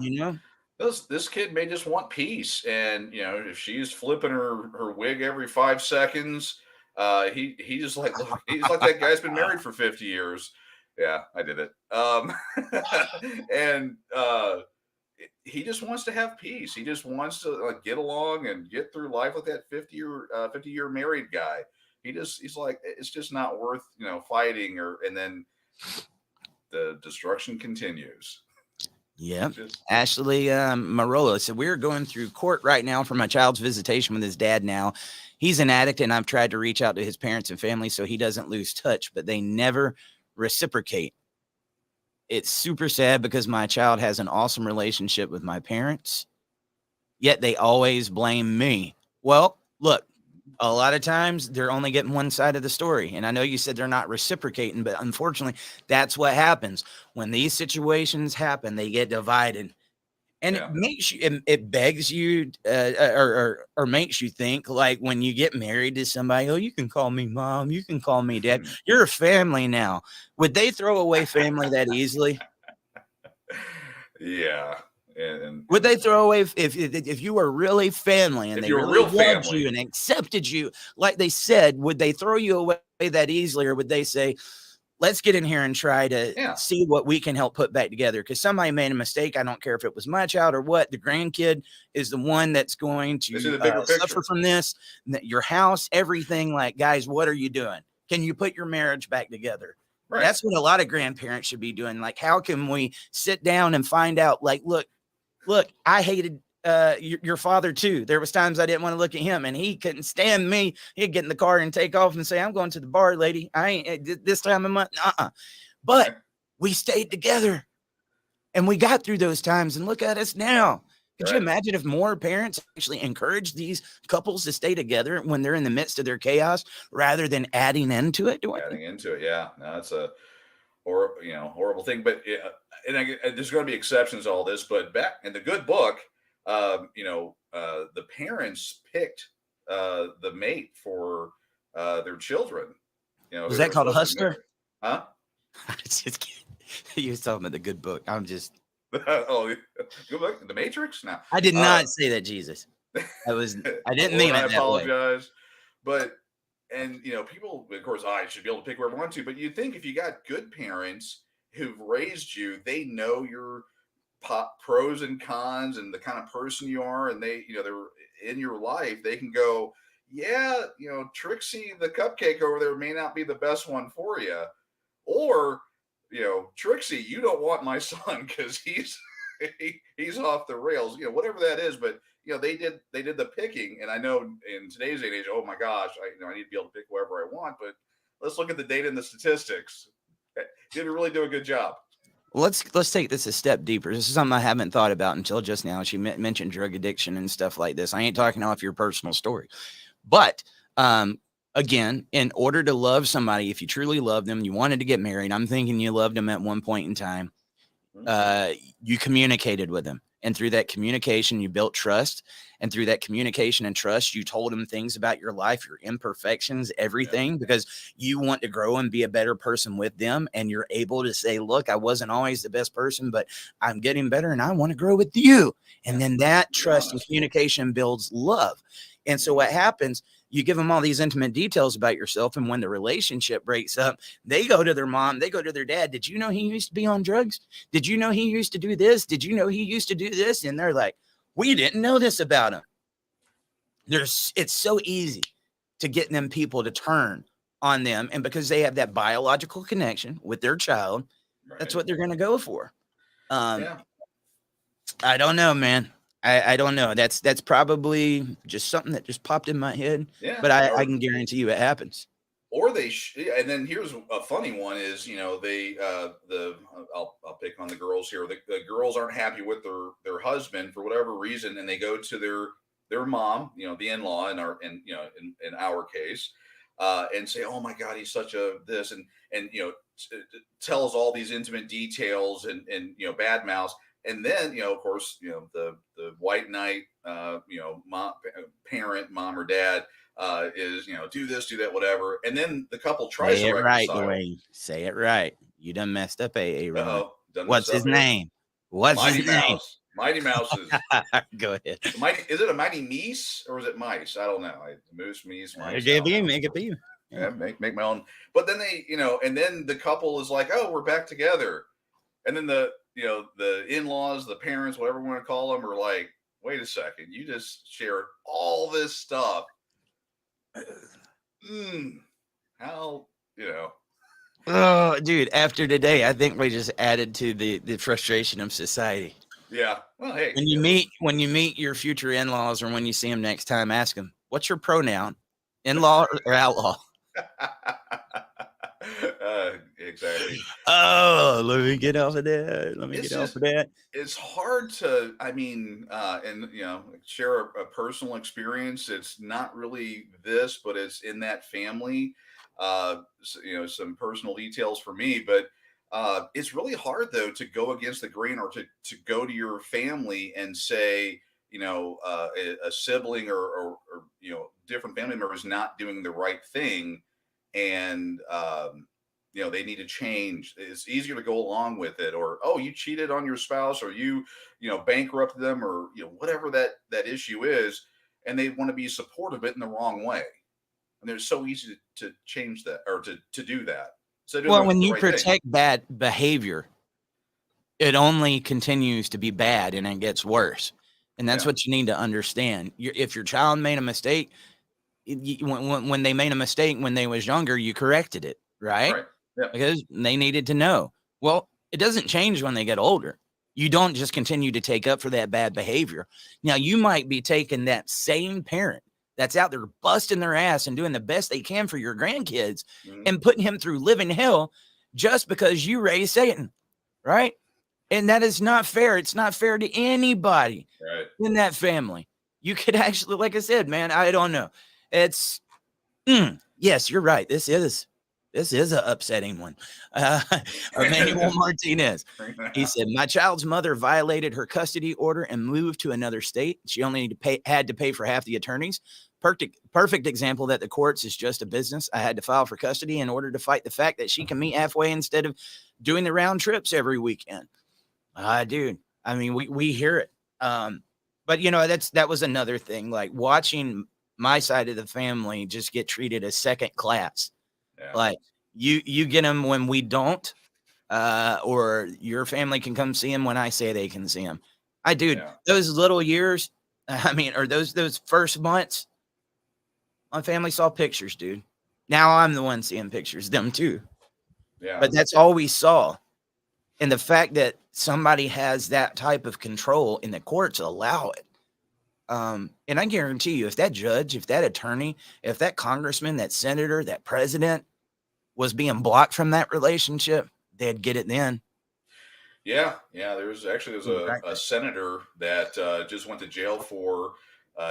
This kid may just want peace. And, if she's flipping her wig every 5 seconds, he just like, look, he's like that guy's been married for 50 years. Yeah, I did it. And he just wants to have peace. He just wants to get along and get through life with that 50-year married guy. He's like, it's just not worth, fighting, and then the destruction continues. Yeah. Ashley Marola said, we're going through court right now for my child's visitation with his dad now. He's an addict, and I've tried to reach out to his parents and family so he doesn't lose touch, but they never reciprocate. It's super sad because my child has an awesome relationship with my parents, yet they always blame me. Well, look, a lot of times they're only getting one side of the story. And I know you said they're not reciprocating, but unfortunately, that's what happens. When these situations happen, they get divided. And it makes you, it begs you or makes you think, like when you get married to somebody, oh, you can call me mom, you can call me dad. You're a family now. Would they throw away family that easily? Yeah. And would they throw away if you were really family and they really loved you and accepted you, like they said, would they throw you away that easily, or would they say, let's get in here and try to see what we can help put back together? Because somebody made a mistake. I don't care if it was my child or what. The grandkid is the one that's going to suffer from this. Your house, everything. Like, guys, what are you doing? Can you put your marriage back together? Right. That's what a lot of grandparents should be doing. Like, how can we sit down and find out, like, look, I hated your father too. There was times I didn't want to look at him, and he couldn't stand me. He'd get in the car and take off and say, I'm going to the bar, lady. I ain't this time of month. But we stayed together and we got through those times, and look at us now. Could you imagine if more parents actually encourage these couples to stay together when they're in the midst of their chaos rather than adding into it? Adding into it. Yeah. No, it's a horrible thing, but there's going to be exceptions to all this, but back in the good book, the parents picked the mate for their children. Was that called a hustler? Huh? Just kidding. You was talking about the good book. I'm just. Oh, good book, The Matrix. No, I did not say that, Jesus. I didn't mean it. I apologize, but and people, of course, I should be able to pick whoever I want to, but you think if you got good parents who've raised you, they know your pros and cons and the kind of person you are, and they're in your life, they can go, yeah, Trixie the cupcake over there may not be the best one for you, or Trixie, you don't want my son because he's off the rails, whatever that is. But they did the picking, and I know in today's day and age, oh my gosh, I need to be able to pick whoever I want. But let's look at the data and the statistics. Did really do a good job. Let's take this a step deeper. This is something I haven't thought about until just now. She mentioned drug addiction and stuff like this. I ain't talking off your personal story, but again, in order to love somebody, if you truly love them, you wanted to get married. I'm thinking you loved them at one point in time. You communicated with them. And through that communication, you built trust. And through that communication and trust, you told them things about your life, your imperfections, everything, because you want to grow and be a better person with them. And you're able to say, look, I wasn't always the best person, but I'm getting better and I want to grow with you. And then that trust and communication builds love. And so what happens, you give them all these intimate details about yourself. And when the relationship breaks up, they go to their mom, they go to their dad. Did you know he used to be on drugs? Did you know he used to do this? Did you know he used to do this? And they're like, we didn't know this about him. It's so easy to get them people to turn on them. And because they have that biological connection with their child, that's what they're going to go for. I don't know, man. I don't know. That's probably just something that just popped in my head. Yeah, but I can guarantee you it happens. Or and then here's a funny one is, they I'll pick on the girls here. The girls aren't happy with their husband for whatever reason, and they go to their mom, the in-law in our case, and say, oh my God, he's such a this, and tells all these intimate details and bad mouths. And then, of course, the white knight, mom or dad, is, do this, do that, whatever. And then the couple tries to reconcile. Right, say it right. You done messed up, Ron. What's his name? Mighty Mouse. Mighty Mouse is. Go ahead. Is it a Mighty Meese or is it mice? I don't know. Moose, Meese, mice. Make it be. Yeah, make my own. But then they, and then the couple is like, oh, we're back together. And then the in-laws, the parents, whatever we want to call them, are like, wait a second, you just shared all this stuff. How, Oh, dude, after today, I think we just added to the frustration of society. Yeah. Well, hey. When you meet your future in-laws or when you see them next time, ask them, what's your pronoun? In-law or outlaw? Exactly. Oh, let me get off of that. It's hard to, share a personal experience. It's not really this, but it's in that family. Some personal details for me, but it's really hard though to go against the grain or to go to your family and say, a sibling or different family member is not doing the right thing, and they need to change. It's easier to go along with it, or, oh, you cheated on your spouse, or you bankrupted them, or whatever that issue is, and they want to be supportive of it in the wrong way. And it's so easy to change that or to do that. So when you protect bad behavior, it only continues to be bad and it gets worse. And that's what you need to understand. If your child made a mistake, when they made a mistake when they was younger, you corrected it, right? Yeah. Because they needed to know. Well, it doesn't change when they get older. You don't just continue to take up for that bad behavior. Now, you might be taking that same parent that's out there busting their ass and doing the best they can for your grandkids and putting him through living hell just because you raised Satan, right? And that is not fair. It's not fair to anybody in that family. You could actually, like I said, man, I don't know. It's, yes, you're right. This is an upsetting one. Emmanuel Martinez, he said, my child's mother violated her custody order and moved to another state. She only had to pay for half the attorneys. Perfect example that the courts is just a business. I had to file for custody in order to fight the fact that she can meet halfway instead of doing the round trips every weekend. Dude, I mean, we hear it. But that was another thing, like watching my side of the family just get treated as second class. Yeah. Like you get them when we don't, or your family can come see them when I say they can see them. Those little years, I mean, or those first months, my family saw pictures, dude. Now I'm the one seeing pictures, them too. Yeah. But that's all we saw. And the fact that somebody has that type of control and the courts allow it. And I guarantee you, if that judge, if that attorney, if that congressman, that senator, that president was being blocked from that relationship, they'd get it then. Yeah. There's a senator that just went to jail for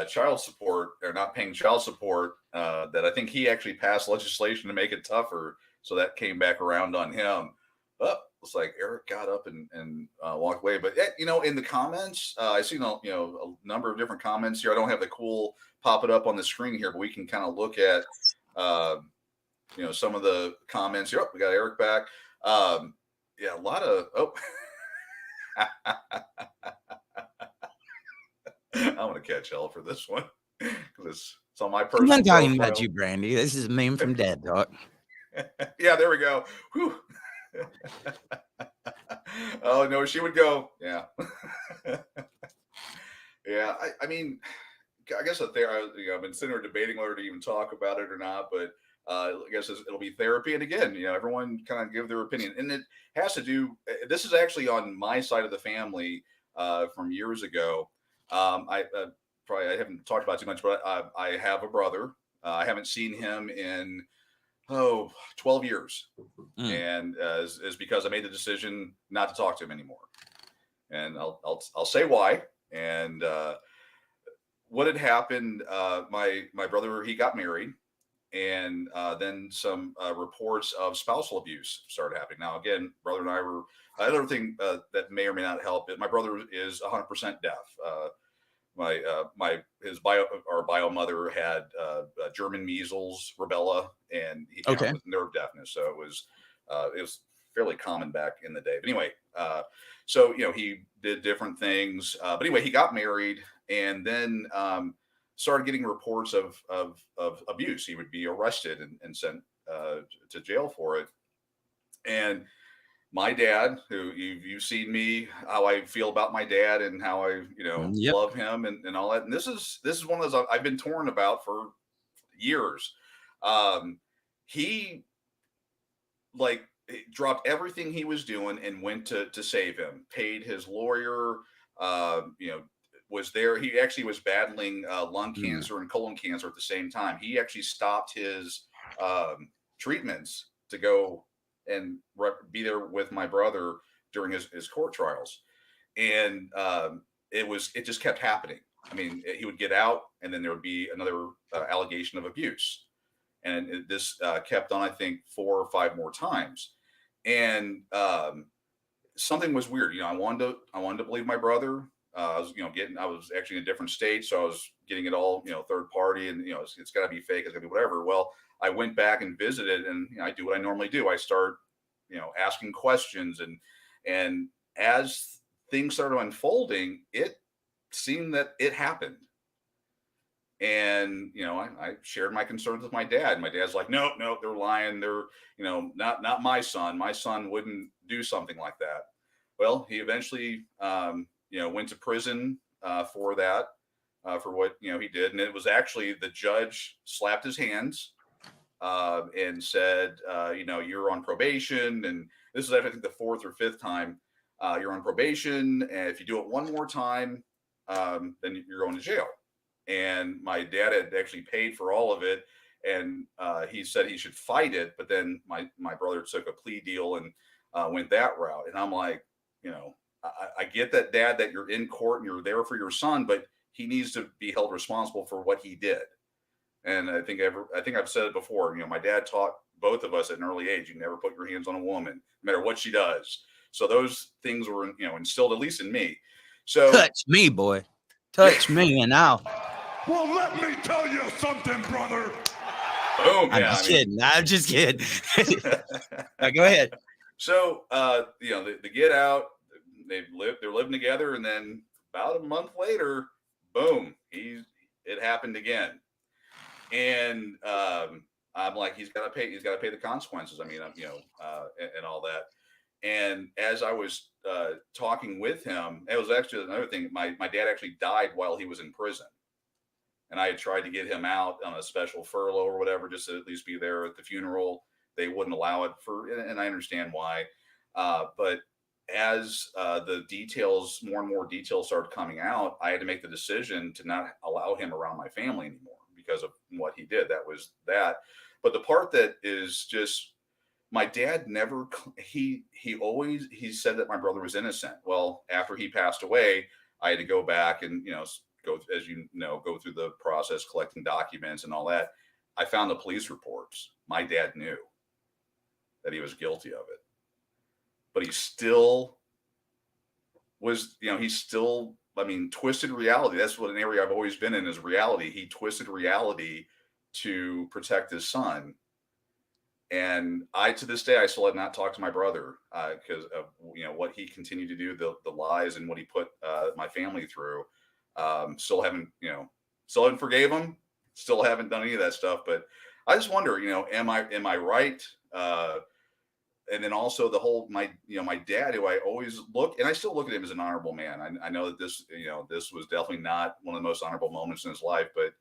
child support, or not paying child support. That I think he actually passed legislation to make it tougher. So that came back around on him. But it's like Eric got up and walked away. But in the comments, I see a number of different comments here. I don't have the cool pop it up on the screen here, but we can kind of look at some of the comments. Yep, we got Eric back. Yeah, a lot of I'm gonna catch hell for this one because it's on my personal. I'm not talking about you, Brandy. This is a meme from Dad Talk. Yeah, there we go. Whew. Oh no, she would go. Yeah. Yeah, I mean, I guess I've been sitting there debating whether to even talk about it or not, but I guess it'll be therapy. And again, everyone kind of give their opinion, and it has to do. This is actually on my side of the family from years ago. I haven't talked about it too much, but I have a brother. I haven't seen him in 12 years, and is because I made the decision not to talk to him anymore, and I'll say why. And what had happened? My brother, he got married. And then some reports of spousal abuse started happening. Now, again, brother and I were another thing that may or may not help. My brother is 100% deaf. His bio mother had German measles, rubella, and he with nerve deafness. So it was fairly common back in the day. But anyway, so he did different things. But anyway, he got married, and then started getting reports of abuse. He would be arrested and sent to jail for it. And my dad, who you've seen me, how I feel about my dad and how I love him and all that. And this is one of those I've been torn about for years. He dropped everything he was doing and went to save him. Paid his lawyer. Was there. He actually was battling lung cancer and colon cancer at the same time. He actually stopped his treatments to go and be there with my brother during his court trials. And it just kept happening. I mean, he would get out and then there would be another allegation of abuse. And this kept on, I think, 4 or 5 more times. And something was weird. I wanted to believe my brother. I was actually in a different state, so I was getting it all, third party, and it's got to be fake, it's got to be whatever. Well, I went back and visited, and I do what I normally do. I start, asking questions, and as things started unfolding, it seemed that it happened. And I shared my concerns with my dad. My dad's like, no, they're lying. They're not my son. My son wouldn't do something like that. Well, he eventually went to prison for that, for what he did. And it was actually the judge slapped his hands and said, you're on probation. And this is, I think, the 4th or 5th time you're on probation. And if you do it one more time, then you're going to jail. And my dad had actually paid for all of it. And he said he should fight it. But then my brother took a plea deal and went that route. And I'm like, I get that, Dad, that you're in court and you're there for your son, but he needs to be held responsible for what he did. And I think I've said it before. My dad taught both of us at an early age, you never put your hands on a woman, no matter what she does. So those things were, instilled, at least in me. So touch me, boy. Touch me, and I'll. Well, let me tell you something, brother. Boom. I'm just kidding. Now, go ahead. So, they get out, they're living together. And then about a month later, boom, it happened again. And I'm like, he's got to pay the consequences. I mean, and all that. And as I was talking with him, it was actually another thing. My dad actually died while he was in prison. And I had tried to get him out on a special furlough or whatever, just to at least be there at the funeral. They wouldn't allow it and I understand why. But as more and more details started coming out, I had to make the decision to not allow him around my family anymore because of what he did. That was that. But the part that is just, my dad never, he said that my brother was innocent. Well, after he passed away, I had to go back and, go through the process, collecting documents and all that. I found the police reports. My dad knew that he was guilty of it, but he still was, twisted reality. That's what an area I've always been in, is reality. He twisted reality to protect his son. And to this day, I still have not talked to my brother because of, what he continued to do, the lies and what he put my family through. Still haven't forgave him. Still haven't done any of that stuff. But I just wonder, am I right? And then also the whole, my dad, who I always look, and I still look at him as an honorable man. I know that this was definitely not one of the most honorable moments in his life, but,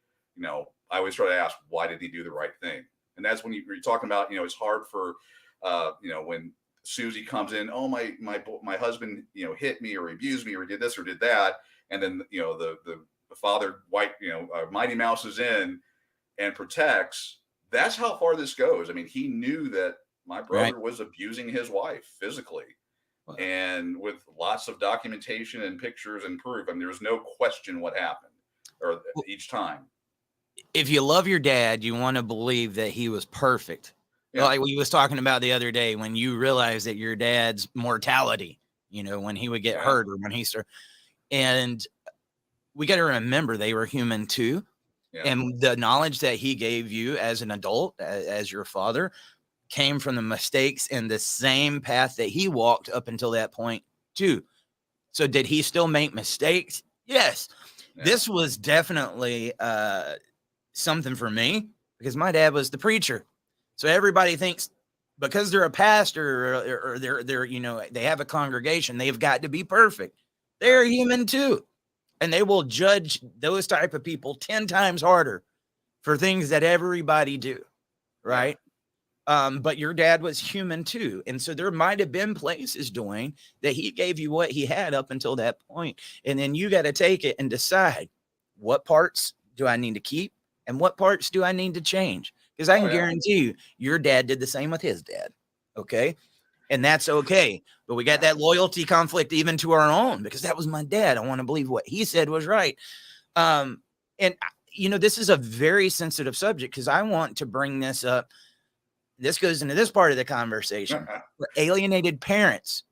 I always try to ask, why did he do the right thing? And that's when you're talking about, it's hard for, when Susie comes in, oh, my husband, hit me or abused me or did this or did that. And then, the father, Mighty Mouse is in and protects. That's how far this goes. I mean, he knew that my brother was abusing his wife physically. Wow. And with lots of documentation and pictures and proof. I mean, there's no question what happened each time. If you love your dad, you want to believe that he was perfect. Yeah. Like we was talking about the other day, when you realize that your dad's mortality, when he would get hurt or when he started. And we got to remember they were human too. Yeah. And the knowledge that he gave you as an adult, as your father, came from the mistakes and the same path that he walked up until that point too. So did he still make mistakes? Yes. Yeah. This was definitely something for me because my dad was the preacher. So everybody thinks because they're a pastor or they're they have a congregation, they've got to be perfect. They're human too. And they will judge those type of people 10 times harder for things that everybody do. Right. Yeah. But your dad was human too. And so there might've been places, Dwayne, that he gave you what he had up until that point. And then you got to take it and decide what parts do I need to keep and what parts do I need to change? Because I can guarantee you, your dad did the same with his dad. Okay. And that's okay. But we got that loyalty conflict even to our own, because that was my dad. I want to believe what he said was right. And this is a very sensitive subject because I want to bring this up. This goes into this part of the conversation. For alienated parents,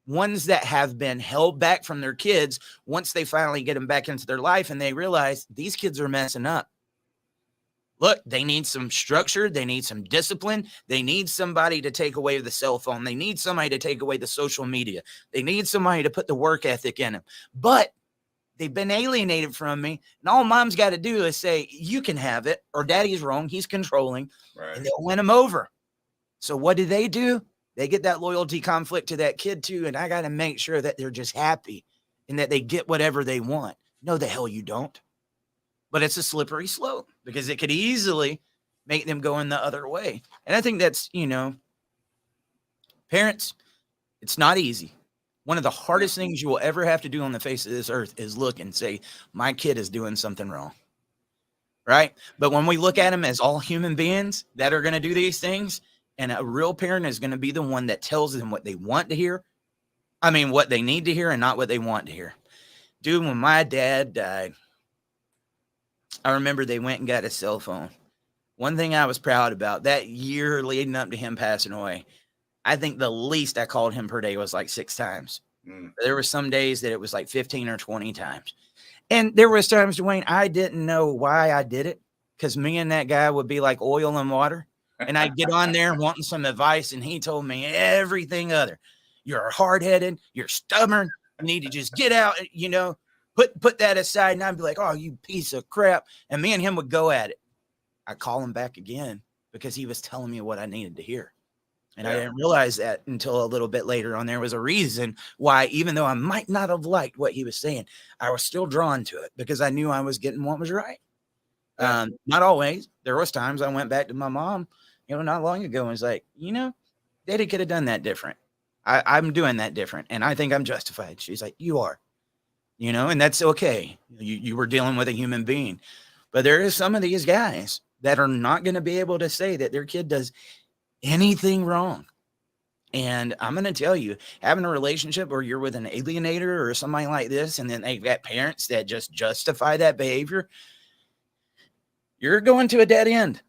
ones that have been held back from their kids, once they finally get them back into their life and they realize these kids are messing up. Look, they need some structure. They need some discipline. They need somebody to take away the cell phone. They need somebody to take away the social media. They need somebody to put the work ethic in them. But they've been alienated from me. And all mom's got to do is say, you can have it, or daddy's wrong. He's controlling. Right. And they'll win them over. So what do? They get that loyalty conflict to that kid too. And I got to make sure that they're just happy and that they get whatever they want. No, the hell you don't. But it's a slippery slope because it could easily make them go in the other way. And I think that's, parents, it's not easy. One of the hardest things you will ever have to do on the face of this earth is look and say, my kid is doing something wrong. Right? But when we look at them as all human beings that are going to do these things, and a real parent is going to be the one that tells them what they want to hear. I mean, what they need to hear and not what they want to hear. Dude, when my dad died, I remember they went and got a cell phone. One thing I was proud about that year leading up to him passing away, I think the least I called him per day was like 6 times. There were some days that it was like 15 or 20 times. And there was times, Dwayne, I didn't know why I did it because me and that guy would be like oil and water. And I'd get on there wanting some advice, and he told me everything other. You're hard-headed. You're stubborn. You need to just get out, put that aside. And I'd be like, oh, you piece of crap. And me and him would go at it. I call him back again because he was telling me what I needed to hear. And I Yeah. didn't realize that until a little bit later on. There was a reason why, even though I might not have liked what he was saying, I was still drawn to it because I knew I was getting what was right. Yeah. Not always. There was times I went back to my mom, not long ago, and was like, Daddy could have done that different. I'm doing that different, and I think I'm justified. She's like, you are, and that's okay. You were dealing with a human being. But there is some of these guys that are not going to be able to say that their kid does anything wrong. And I'm going to tell you, having a relationship where you're with an alienator or somebody like this, and then they've got parents that just justify that behavior, you're going to a dead end.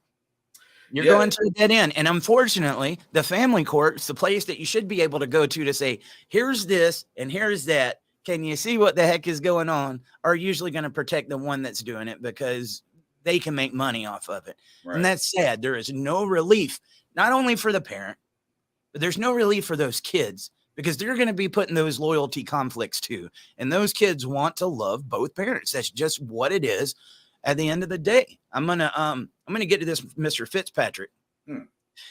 You're going to a dead end. And unfortunately, the family court's the place that you should be able to go to say, here's this and here's that. Can you see what the heck is going on? Are usually going to protect the one that's doing it because they can make money off of it. Right. And that's sad. There is no relief, not only for the parent, but there's no relief for those kids because they're going to be put in those loyalty conflicts too. And those kids want to love both parents. That's just what it is. At the end of the day, I'm gonna get to this, Mr. Fitzpatrick.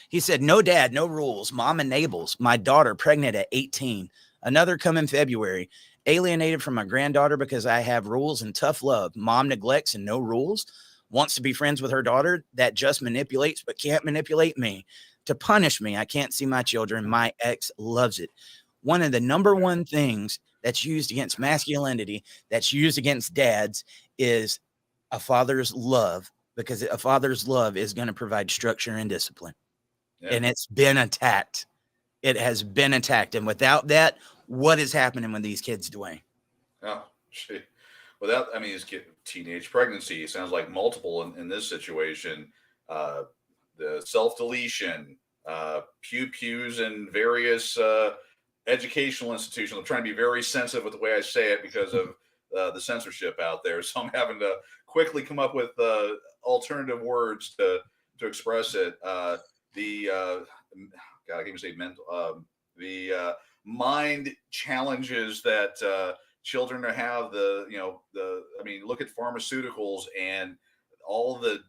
He said, no dad, no rules. Mom enables. My daughter pregnant at 18. Another come in February. Alienated from my granddaughter because I have rules and tough love. Mom neglects and no rules. Wants to be friends with her daughter that just manipulates but can't manipulate me. To punish me, I can't see my children. My ex loves it. One of the number one things that's used against masculinity, that's used against dads, is a father's love, because a father's love is going to provide structure and discipline. Yeah. And it's been attacked. It has been attacked. And without that, what is happening with these kids, Dwayne? Oh, shit. Without, it's teenage pregnancy. It sounds like multiple in this situation. The self-deletion, pews and various educational institutions. I'm trying to be very sensitive with the way I say it because of the censorship out there. So I'm having to quickly come up with alternative words to express it. God, I can't even say mental. The mind challenges that children have. Look at pharmaceuticals and all the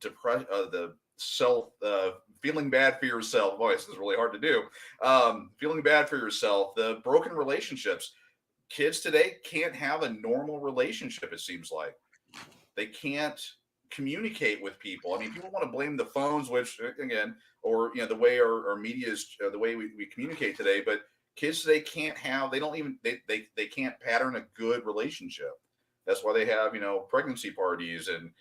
depression, the self, feeling bad for yourself. Boy, this is really hard to do. Feeling bad for yourself, the broken relationships. Kids today can't have a normal relationship, it seems like. They can't communicate with people. People want to blame the phones, which, again, or, the way our media is, the way we communicate today, but kids today can't have, they can't pattern a good relationship. That's why they have, pregnancy parties and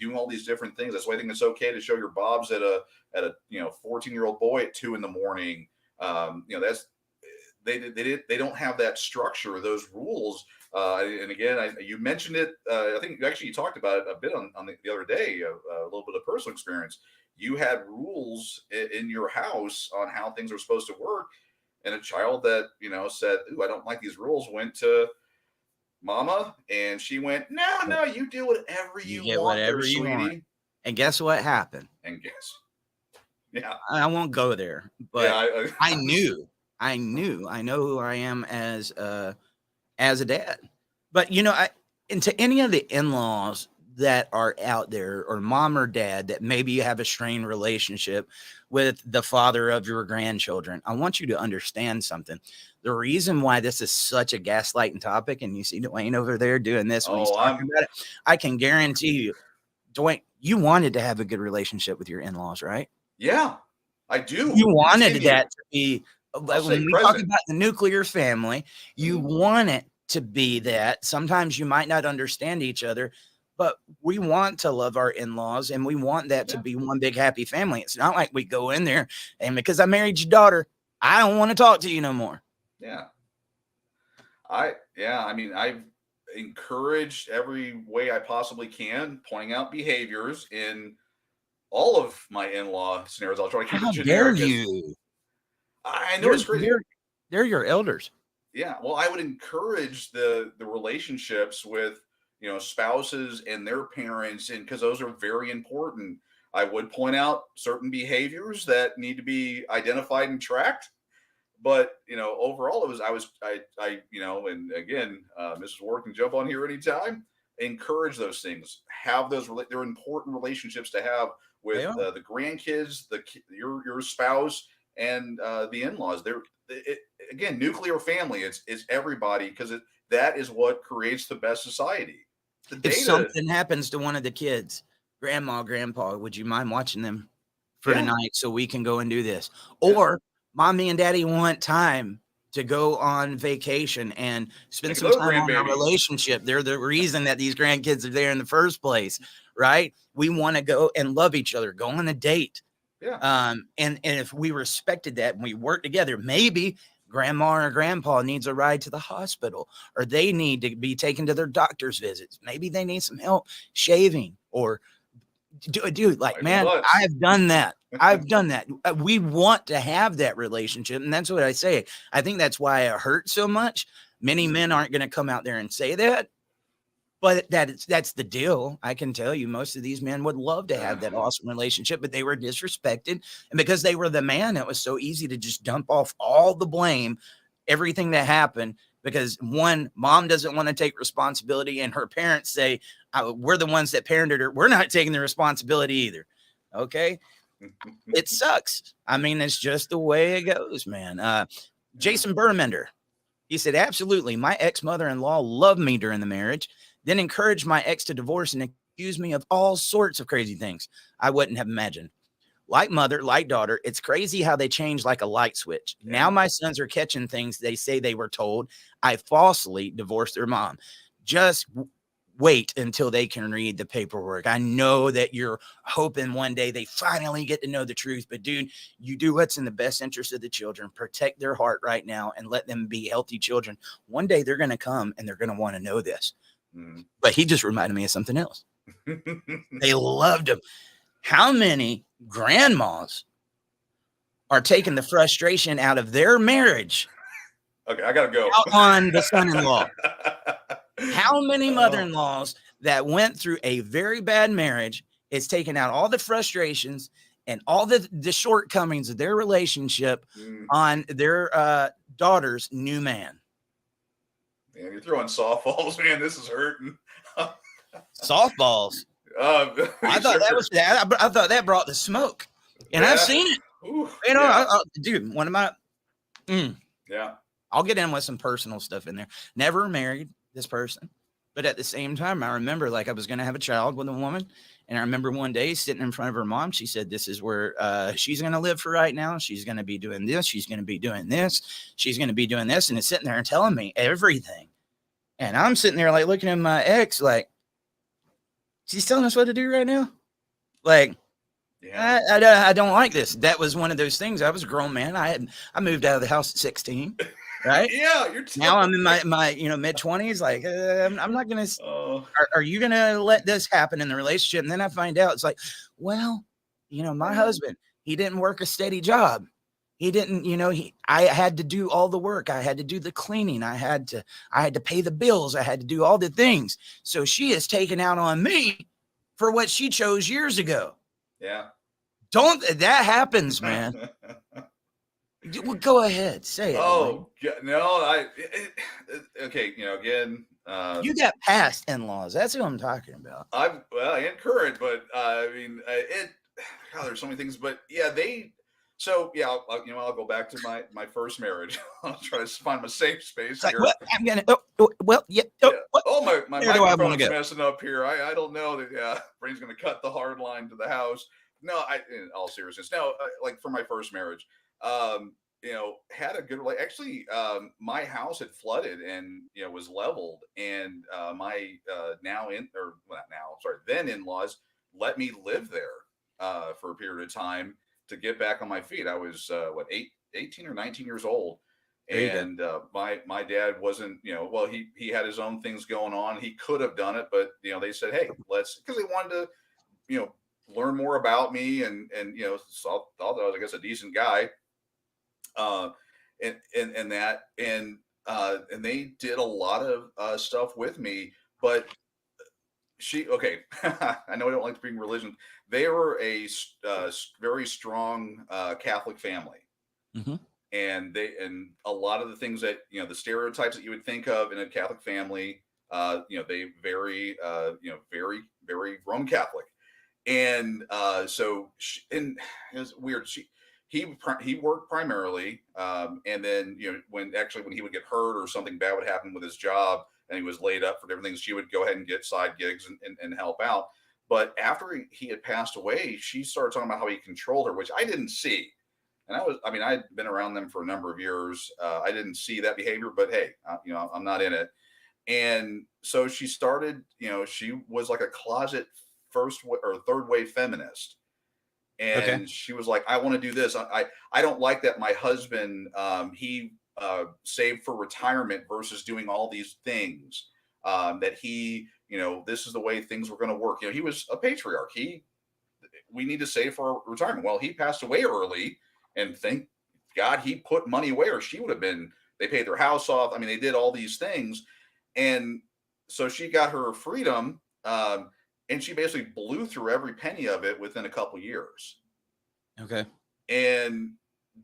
doing all these different things. That's why I think it's okay to show your bobs at a 14-year-old boy at 2 a.m. That's, they don't have that structure, those rules. And again, you mentioned it. I think you talked about it a bit on the other day, a little bit of personal experience. You had rules in your house on how things were supposed to work. And a child that, said, ooh, I don't like these rules, went to mama and she went, no, you do whatever you want, whatever there, sweetie. Want. And guess what happened? Yeah. I won't go there, but yeah, I know who I am as a dad. But and to any of the in-laws that are out there, or mom or dad, that maybe you have a strained relationship with the father of your grandchildren, I want you to understand something. The reason why this is such a gaslighting topic, and you see Dwayne over there doing this when he's talking about it, I can guarantee you, Dwayne, you wanted to have a good relationship with your in-laws, right? Yeah, I do. You wanted that to be, when we talk about the nuclear family, you want it to be that. Sometimes you might not understand each other, but we want to love our in-laws, and we want that to be one big happy family. It's not like we go in there and because I married your daughter, I don't want to talk to you no more. Yeah. I've encouraged every way I possibly can, pointing out behaviors in all of my in-law scenarios. I'll try to keep it generic. How dare you? I know it's crazy. They're your elders. Yeah. Well, I would encourage the relationships with, spouses and their parents, and because those are very important. I would point out certain behaviors that need to be identified and tracked. But, overall, and again, Mrs. Ward can jump on here anytime. encourage those things. Have those. They're important relationships to have with the grandkids, your spouse, and the in-laws. Again, nuclear family. It's everybody, because that is what creates the best society. If something happens to one of the kids, grandma, grandpa, would you mind watching them for tonight so we can go and do this? Or mommy and daddy want time to go on vacation and spend some time on our relationship. They're the reason that these grandkids are there in the first place, right? We want to go and love each other, go on a date. Yeah. And if we respected that and we work together, maybe grandma or grandpa needs a ride to the hospital, or they need to be taken to their doctor's visits. Maybe they need some help shaving, or dude, like, man, I've done that. I've done that. We want to have that relationship. And that's what I say. I think that's why it hurts so much. Many men aren't going to come out there and say that, but that's the deal. I can tell you, most of these men would love to have that awesome relationship, but they were disrespected. And because they were the man, it was so easy to just dump off all the blame, everything that happened, because one, mom doesn't want to take responsibility, and her parents say, we're the ones that parented her. We're not taking the responsibility either. Okay. It sucks. I mean, it's just the way it goes, man. Jason Burmender, he said, absolutely. My ex-mother-in-law loved me during the marriage, then encouraged my ex to divorce and accused me of all sorts of crazy things I wouldn't have imagined. Like mother, like daughter, it's crazy how they change like a light switch. Yeah. Now my sons are catching things they say they were told. I falsely divorced their mom. Just wait until they can read the paperwork. I know that you're hoping one day they finally get to know the truth, but dude, you do what's in the best interest of the children. Protect their heart right now and let them be healthy children. One day they're going to come and they're going to want to know this. But he just reminded me of something else. They loved him. How many grandmas are taking the frustration out of their marriage? Okay, I gotta go. Out on the son-in-law. How many mother-in-laws that went through a very bad marriage is taking out all the frustrations and all the shortcomings of their relationship on their daughter's new man? Man, you're throwing softballs, man. This is hurting. Softballs. I thought that was that. I thought that brought the smoke, and I've seen it. Ooh, you know, dude. One of my, yeah. I'll get in with some personal stuff in there. Never married this person, but at the same time, I remember like I was going to have a child with a woman, and I remember one day sitting in front of her mom. She said, "This is where she's going to live for right now. She's going to be doing this. She's going to be doing this. She's going to be doing this," and it's sitting there and telling me everything, and I'm sitting there like looking at my ex like, she's telling us what to do right now. Like, yeah. I don't like this. That was one of those things. I was a grown man. I moved out of the house at 16, right? Yeah. Now I'm in my mid 20s. Like, I'm not going to, are you going to let this happen in the relationship? And then I find out it's like, well, my husband, he didn't work a steady job. He didn't, I had to do all the work. I had to do the cleaning. I had to pay the bills. I had to do all the things. So she is taking out on me for what she chose years ago. Yeah. That happens, man. Well, go ahead. Say it. Oh, no, okay. Again, you got past in-laws. That's what I'm talking about. And current, but I mean, God, there's so many things, but yeah, so yeah, I'll go back to my first marriage. I'll try to find my safe space here. Well, I'm gonna. Yeah. My microphone's messing up here. I don't know that. Yeah, Brain's gonna cut the hard line to the house. No, in all seriousness, no. Like for my first marriage, had a good relationship. Actually, my house had flooded and was leveled, and my then in-laws let me live there for a period of time to get back on my feet. I was 18 or 19 years old, and my dad wasn't, he had his own things going on. He could have done it, but they said, hey, because they wanted to learn more about me, and thought that I was, I guess, a decent guy, and they did a lot of stuff with me, but I know I don't like to bring religion. They were a very strong Catholic family, and a lot of the things that the stereotypes that you would think of in a Catholic family, They very, very, very Roman Catholic. And and it was weird. He worked primarily, and then when he would get hurt or something bad would happen with his job, and he was laid up for different things, she would go ahead and get side gigs and help out. But after he had passed away, she started talking about how he controlled her, which I didn't see. And I'd been around them for a number of years. I didn't see that behavior, but hey, I'm not in it. And so she started, she was like a closet third wave feminist. And she was like, I want to do this. I don't like that my husband, he saved for retirement versus doing all these things, that he, this is the way things were going to work. He was a patriarch. We need to save for retirement. Well, he passed away early, and thank God he put money away, or she would have been, they paid their house off. I mean, they did all these things. And so she got her freedom, and she basically blew through every penny of it within a couple years. Okay.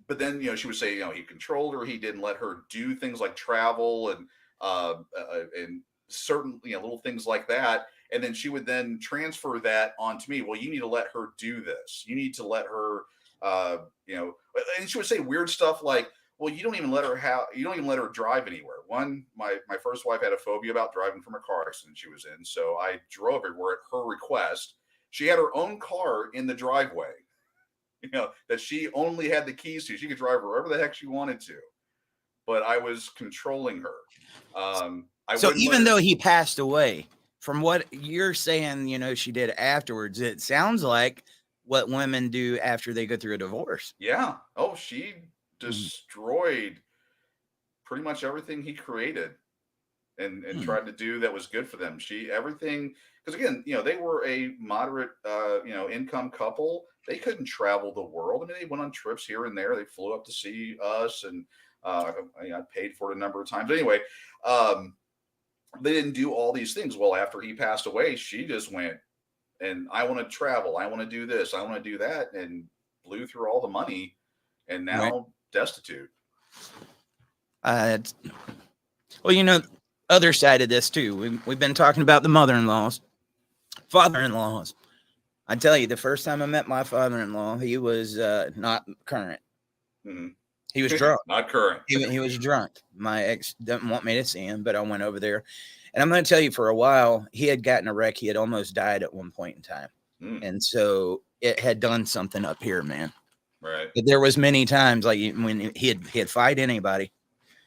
But then, she would say, he controlled her. He didn't let her do things like travel and certain, little things like that. And then she would then transfer that onto me. Well, you need to let her do this. You need to let her, and she would say weird stuff like, well, you don't even let her drive anywhere. My first wife had a phobia about driving from a car accident she was in. So I drove everywhere at her request. She had her own car in the driveway, that she only had the keys to. She could drive wherever the heck she wanted to, but I was controlling her. So even though he passed away, from what you're saying, she did afterwards, it sounds like what women do after they go through a divorce. Yeah. Oh, she destroyed pretty much everything he created and tried to do that was good for them. Everything, because again, they were a moderate, income couple. They couldn't travel the world. I mean, they went on trips here and there. They flew up to see us, and I paid for it a number of times. Anyway, they didn't do all these things. Well, after he passed away, she just went, and I want to travel. I want to do this. I want to do that, and blew through all the money, and now destitute. Well, other side of this too. We've been talking about the mother-in-laws, father-in-laws. I tell you, the first time I met my father-in-law, he was not current. Mm-hmm. He was drunk. Not current. He was drunk. My ex didn't want me to see him, but I went over there. And I'm going to tell you, for a while, he had gotten a wreck. He had almost died at one point in time. And so it had done something up here, man. Right. But there was many times, like when he'd fight anybody.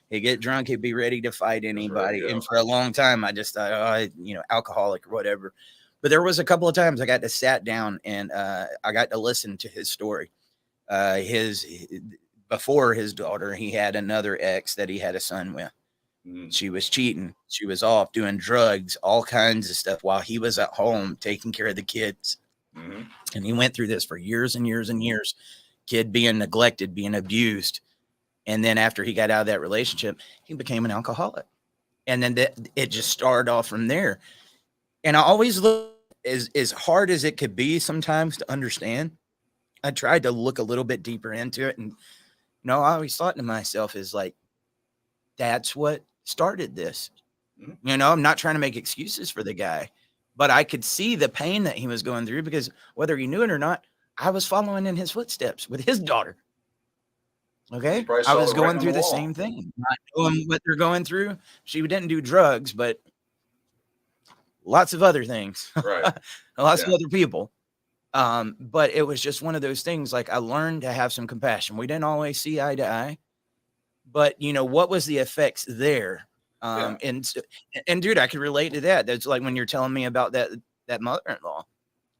He'd get drunk. He'd be ready to fight anybody. Right, and for a long time, I just thought, alcoholic or whatever. But there was a couple of times I got to sat down and I got to listen to his story. Before his daughter, he had another ex that he had a son with. She was cheating. She was off doing drugs, all kinds of stuff while he was at home taking care of the kids. And he went through this for years and years and years. Kid being neglected, being abused. And then after he got out of that relationship, he became an alcoholic. And then it just started off from there. And I always look, as hard as it could be sometimes to understand, I tried to look a little bit deeper into it. And, I always thought to myself is like, that's what started this. I'm not trying to make excuses for the guy, but I could see the pain that he was going through because whether he knew it or not, I was following in his footsteps with his daughter. Okay. I was going through the same thing, not knowing what they're going through. She didn't do drugs, but lots of other things, right? Lots of other people. But it was just one of those things. Like I learned to have some compassion. We didn't always see eye to eye, but what was the effects there? And dude, I could relate to that. That's like when you're telling me about that mother-in-law.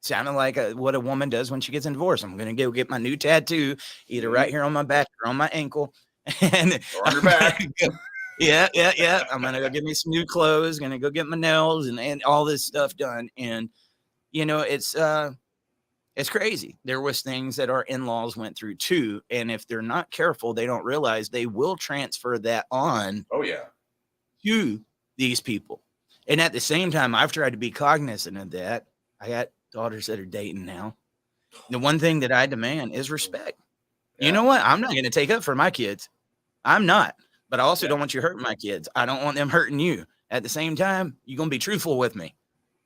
Sounded like what a woman does when she gets a divorce. I'm going to go get my new tattoo, either right here on my back or on my ankle. And or on your back. Yeah. I'm going to go get me some new clothes, going to go get my nails and all this stuff done. And, it's crazy. There was things that our in-laws went through too. And if they're not careful, they don't realize they will transfer that on. Oh, yeah. To these people. And at the same time, I've tried to be cognizant of that. I got daughters that are dating now. The one thing that I demand is respect. Yeah. You know what? I'm not going to take up for my kids. I'm not. But I also don't want you hurting my kids. I don't want them hurting you. at the same time, you're going to be truthful with me.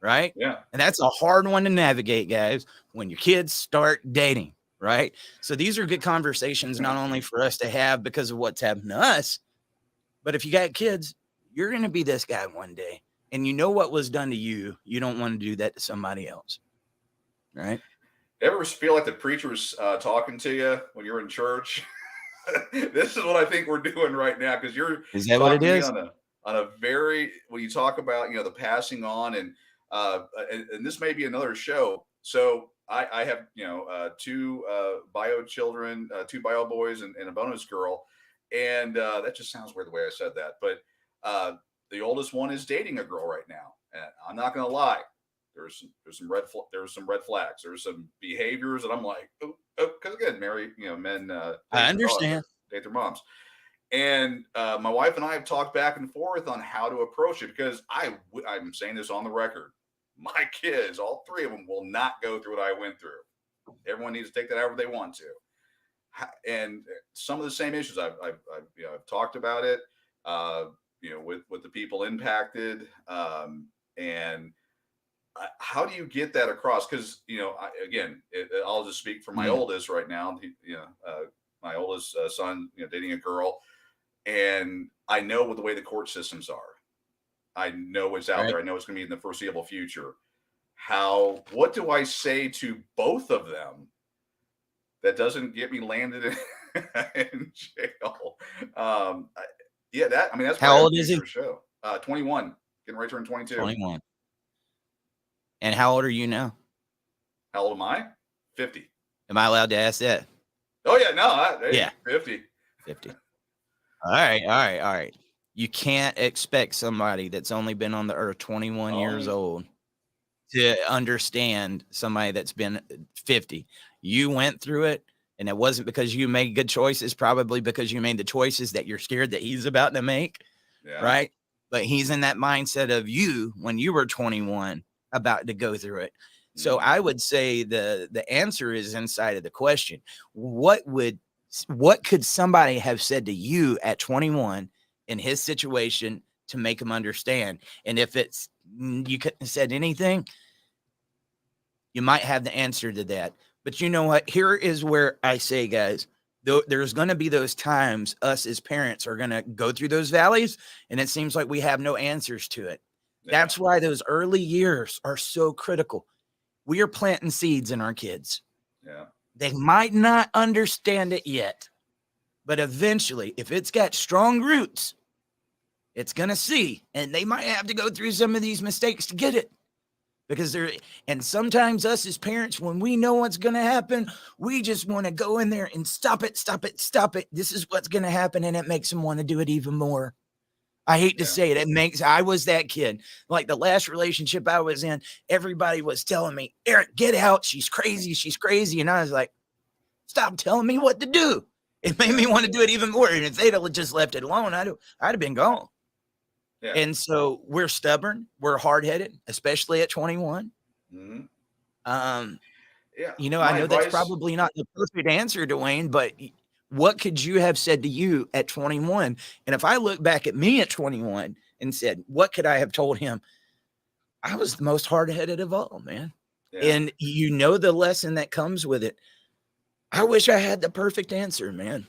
Right. Yeah. And that's a hard one to navigate, guys, when your kids start dating. Right. So these are good conversations, not only for us to have because of what's happened to us, but if you got kids, you're going to be this guy one day. And you know what was done to you. You don't want to do that to somebody else. Right. Ever feel like the preacher was talking to you when you're in church? This is what I think we're doing right now, because you're is that what it is? on a very, when you talk about, the passing on, and this may be another show. So I have, two bio children, two bio boys and a bonus girl. And that just sounds weird the way I said that. But the oldest one is dating a girl right now. And I'm not going to lie. There's some red flags. There's some behaviors that I'm like, because again, married, men. I understand. Date their moms. And my wife and I have talked back and forth on how to approach it, because I'm saying this on the record. My kids, all three of them, will not go through what I went through. Everyone needs to take that however they want to. And some of the same issues I've talked about it, with the people impacted, and how do you get that across? Because I'll just speak for my oldest right now. My oldest son, dating a girl, and I know what the way the court systems are. I know it's out there. I know it's going to be in the foreseeable future. What do I say to both of them that doesn't get me landed in jail? That's how old is he? Show 21, getting ready to turn 22. 21. And how old are you now? How old am I? 50. Am I allowed to ask that? Oh yeah, no, 50. 50. All right. You can't expect somebody that's only been on the earth 21 years old to understand somebody that's been 50. You went through it, and it wasn't because you made good choices, probably because you made the choices that you're scared that he's about to make, right? But he's in that mindset of you when you were 21 about to go through it. So I would say the answer is inside of the question. What could somebody have said to you at 21 in his situation to make him understand? And if you couldn't have said anything, you might have the answer to that. But you know what? Here is where I say, guys, there's going to be those times us as parents are going to go through those valleys, and it seems like we have no answers to it. Yeah. That's why those early years are so critical. We are planting seeds in our kids. Yeah. They might not understand it yet, but eventually, if it's got strong roots, it's going to see, and they might have to go through some of these mistakes to get it. And sometimes us as parents, when we know what's going to happen, we just want to go in there and stop it. This is what's going to happen. And it makes them want to do it even more. I hate to say it. I was that kid. Like the last relationship I was in, everybody was telling me, Eric, get out. She's crazy. And I was like, stop telling me what to do. It made me want to do it even more. And if they'd have just left it alone, I'd have been gone. Yeah. And so we're stubborn, we're hard-headed, especially at 21. Mm-hmm. I know that's probably not the perfect answer, Dwayne, but what could you have said to you at 21? And if I look back at me at 21 and said, what could I have told him? I was the most hard-headed of all, man. Yeah. And the lesson that comes with it. I wish I had the perfect answer, man.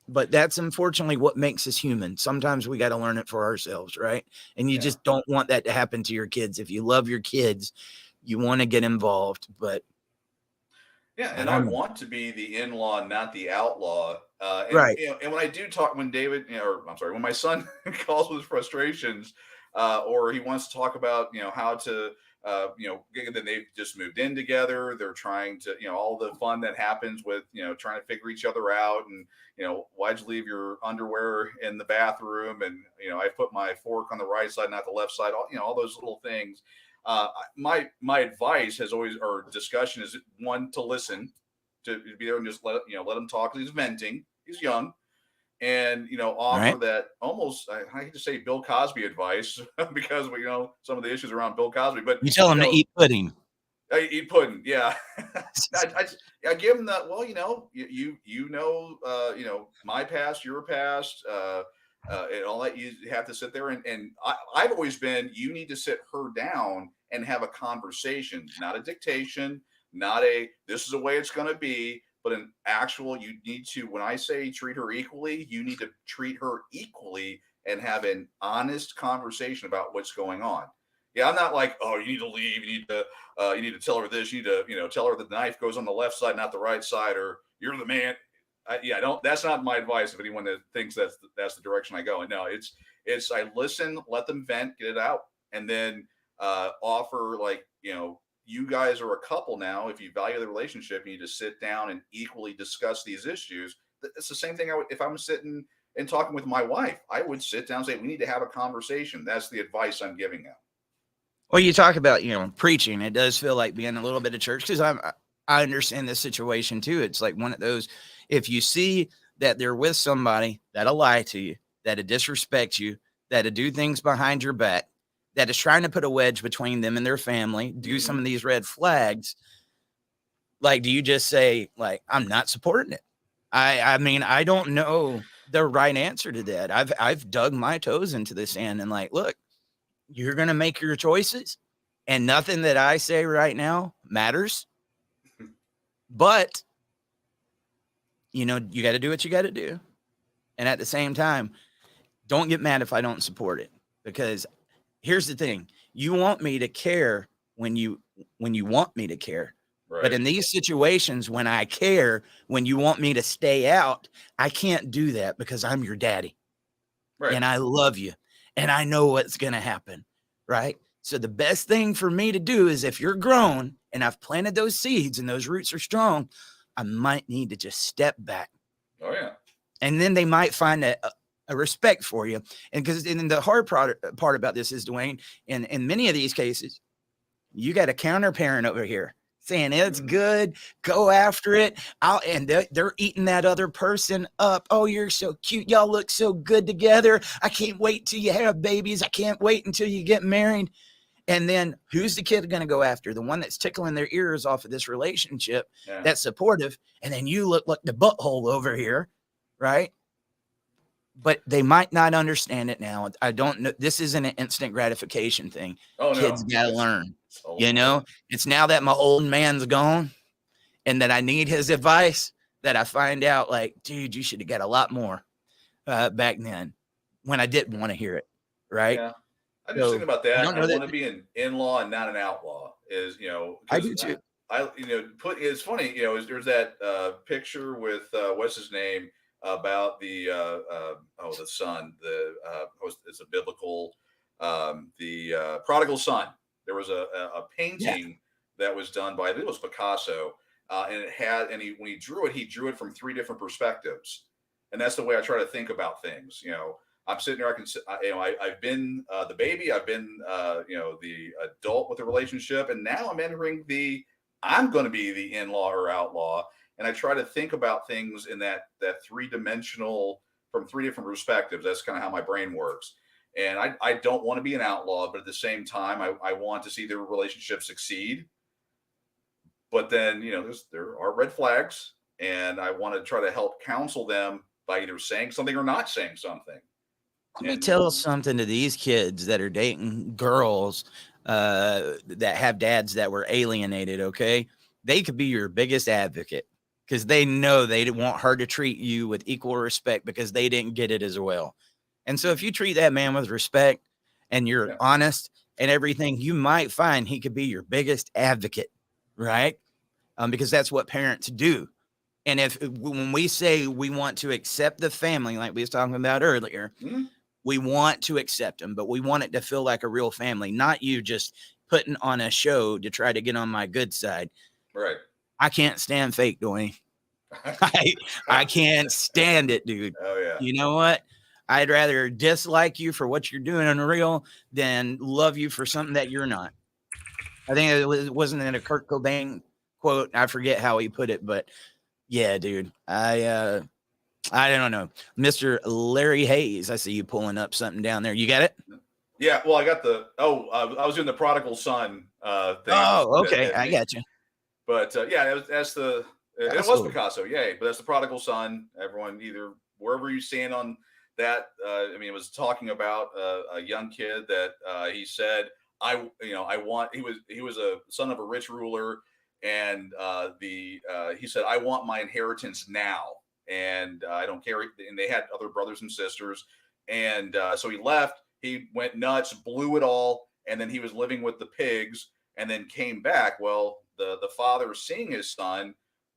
But that's unfortunately what makes us human. Sometimes we got to learn it for ourselves, right? And you just don't want that to happen to your kids. If you love your kids, you want to get involved. But and I want to be the in-law, not the outlaw. Right. And when I do talk, when when my son calls with frustrations, or he wants to talk about, how to, then they've just moved in together. They're trying to, all the fun that happens with, trying to figure each other out. And, why'd you leave your underwear in the bathroom? And, I put my fork on the right side, not the left side, all those little things. My advice has always, or discussion is, one, to listen, to be there and just let him talk. He's venting. He's young. And, offer that almost, I hate to say Bill Cosby advice because we some of the issues around Bill Cosby, but you tell him to eat pudding. Eat pudding. Yeah. I give him that. Well, my past, your past, and all that. You have to sit there and I've always been, you need to sit her down and have a conversation, not a dictation, not a, this is the way it's going to be, but an actual, you need to, when I say treat her equally, you need to treat her equally and have an honest conversation about what's going on. Yeah, I'm not like, oh, you need to leave. You need to tell her this. You need to, tell her the knife goes on the left side, not the right side, or you're the man. I don't. That's not my advice. If anyone that thinks that's the direction I go, and no, it's I listen, let them vent, get it out, and then offer, like, you guys are a couple now. If you value the relationship, you need to sit down and equally discuss these issues. It's the same thing. If I'm sitting and talking with my wife, I would sit down and say, we need to have a conversation. That's the advice I'm giving them. Well, you talk about, preaching. It does feel like being a little bit of church, because I understand this situation too. It's like one of those, if you see that they're with somebody that'll lie to you, that'll disrespect you, that'll do things behind your back, that is trying to put a wedge between them and their family, do some of these red flags, like, do you just say, like, I'm not supporting it? I mean, I don't know the right answer to that. I've dug my toes into this sand and, like, look, you're going to make your choices, and nothing that I say right now matters. But, you got to do what you got to do. And at the same time, don't get mad if I don't support it, because here's the thing. You want me to care when you want me to care. Right. But in these situations, when I care, when you want me to stay out, I can't do that because I'm your daddy. Right. And I love you. And I know what's going to happen, right? So the best thing for me to do is, if you're grown and I've planted those seeds and those roots are strong, I might need to just step back. Oh, yeah. And then they might find a respect for you. And because the hard part about this is, Dwayne, in many of these cases, you got a counter parent over here saying it's good, go after it. And they're eating that other person up. Oh, you're so cute. Y'all look so good together. I can't wait till you have babies. I can't wait until you get married. And then who's the kid going to go after? The one that's tickling their ears off of this relationship, that's supportive. And then you look like the butthole over here, right? But they might not understand it now. I don't know. This isn't an instant gratification thing. Oh, kids got to learn. It's now that my old man's gone and that I need his advice, that I find out, like, dude, you should have got a lot more back then when I didn't want to hear it. Right. Yeah. I'm just thinking about that. I want to be an in-law and not an outlaw. I do too. It's funny, there's that picture with what's his name about the son, it's a biblical, the prodigal son. There was a painting that was done by, I think it was Picasso, and it had, when he drew it from three different perspectives, and that's the way I try to think about things. I'm sitting there. I've been the baby. I've been the adult with the relationship, and now I'm entering I'm going to be the in-law or outlaw, and I try to think about things in that three-dimensional, from three different perspectives. That's kind of how my brain works. And I don't want to be an outlaw, but at the same time, I want to see their relationship succeed. But then, there are red flags, and I want to try to help counsel them by either saying something or not saying something. Let me tell something to these kids that are dating girls that have dads that were alienated, okay? They could be your biggest advocate because they know they want her to treat you with equal respect because they didn't get it as well. And so if you treat that man with respect and you're honest and everything, you might find he could be your biggest advocate, right? Because that's what parents do. And when we say we want to accept the family, like we was talking about earlier, we want to accept them, but we want it to feel like a real family, not you just putting on a show to try to get on my good side. Right. I can't stand fake, Dwayne. I can't stand it, dude. Oh, yeah. You know what? I'd rather dislike you for what you're doing on the real than love you for something that you're not. I think wasn't it a Kurt Cobain quote? I forget how he put it, but yeah, dude. I don't know. Mr. Larry Hayes, I see you pulling up something down there. You got it? Yeah, well, I got I was doing the prodigal son thing. Oh, okay. I got you. But it was Picasso, yay. But that's the prodigal son. Everyone, either wherever you stand on that I mean, it was talking about a young kid that he said, I want. He was a son of a rich ruler, and he said, I want my inheritance now, and I don't care. And they had other brothers and sisters, and so he left. He went nuts, blew it all, and then he was living with the pigs, and then came back. Well, the father, seeing his son,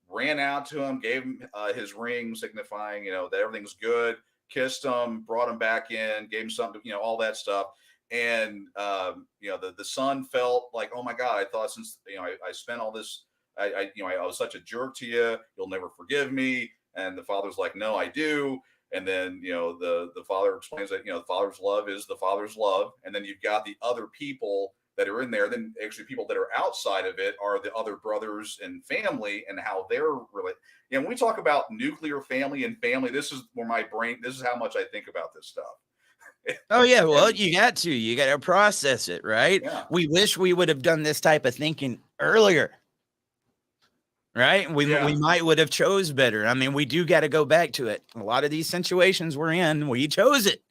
ran out to him, gave him his ring, signifying, that everything's good, kissed him, brought him back in, gave him something, all that stuff. And, the son felt like, oh my God, I thought since, I spent all this, I was such a jerk to you, you'll never forgive me. And the father's like, no, I do. And then, the father explains that, the father's love is the father's love. And then you've got the other people that are in there. Then actually people that are outside of it are the other brothers and family, and how they're really, when we talk about nuclear family and family, this is how much I think about this stuff. Oh yeah. Well, you got to process it, right? Yeah. We wish we would have done this type of thinking earlier. Right. We might would have chose better. I mean, we do got to go back to it. A lot of these situations we're in, we chose it.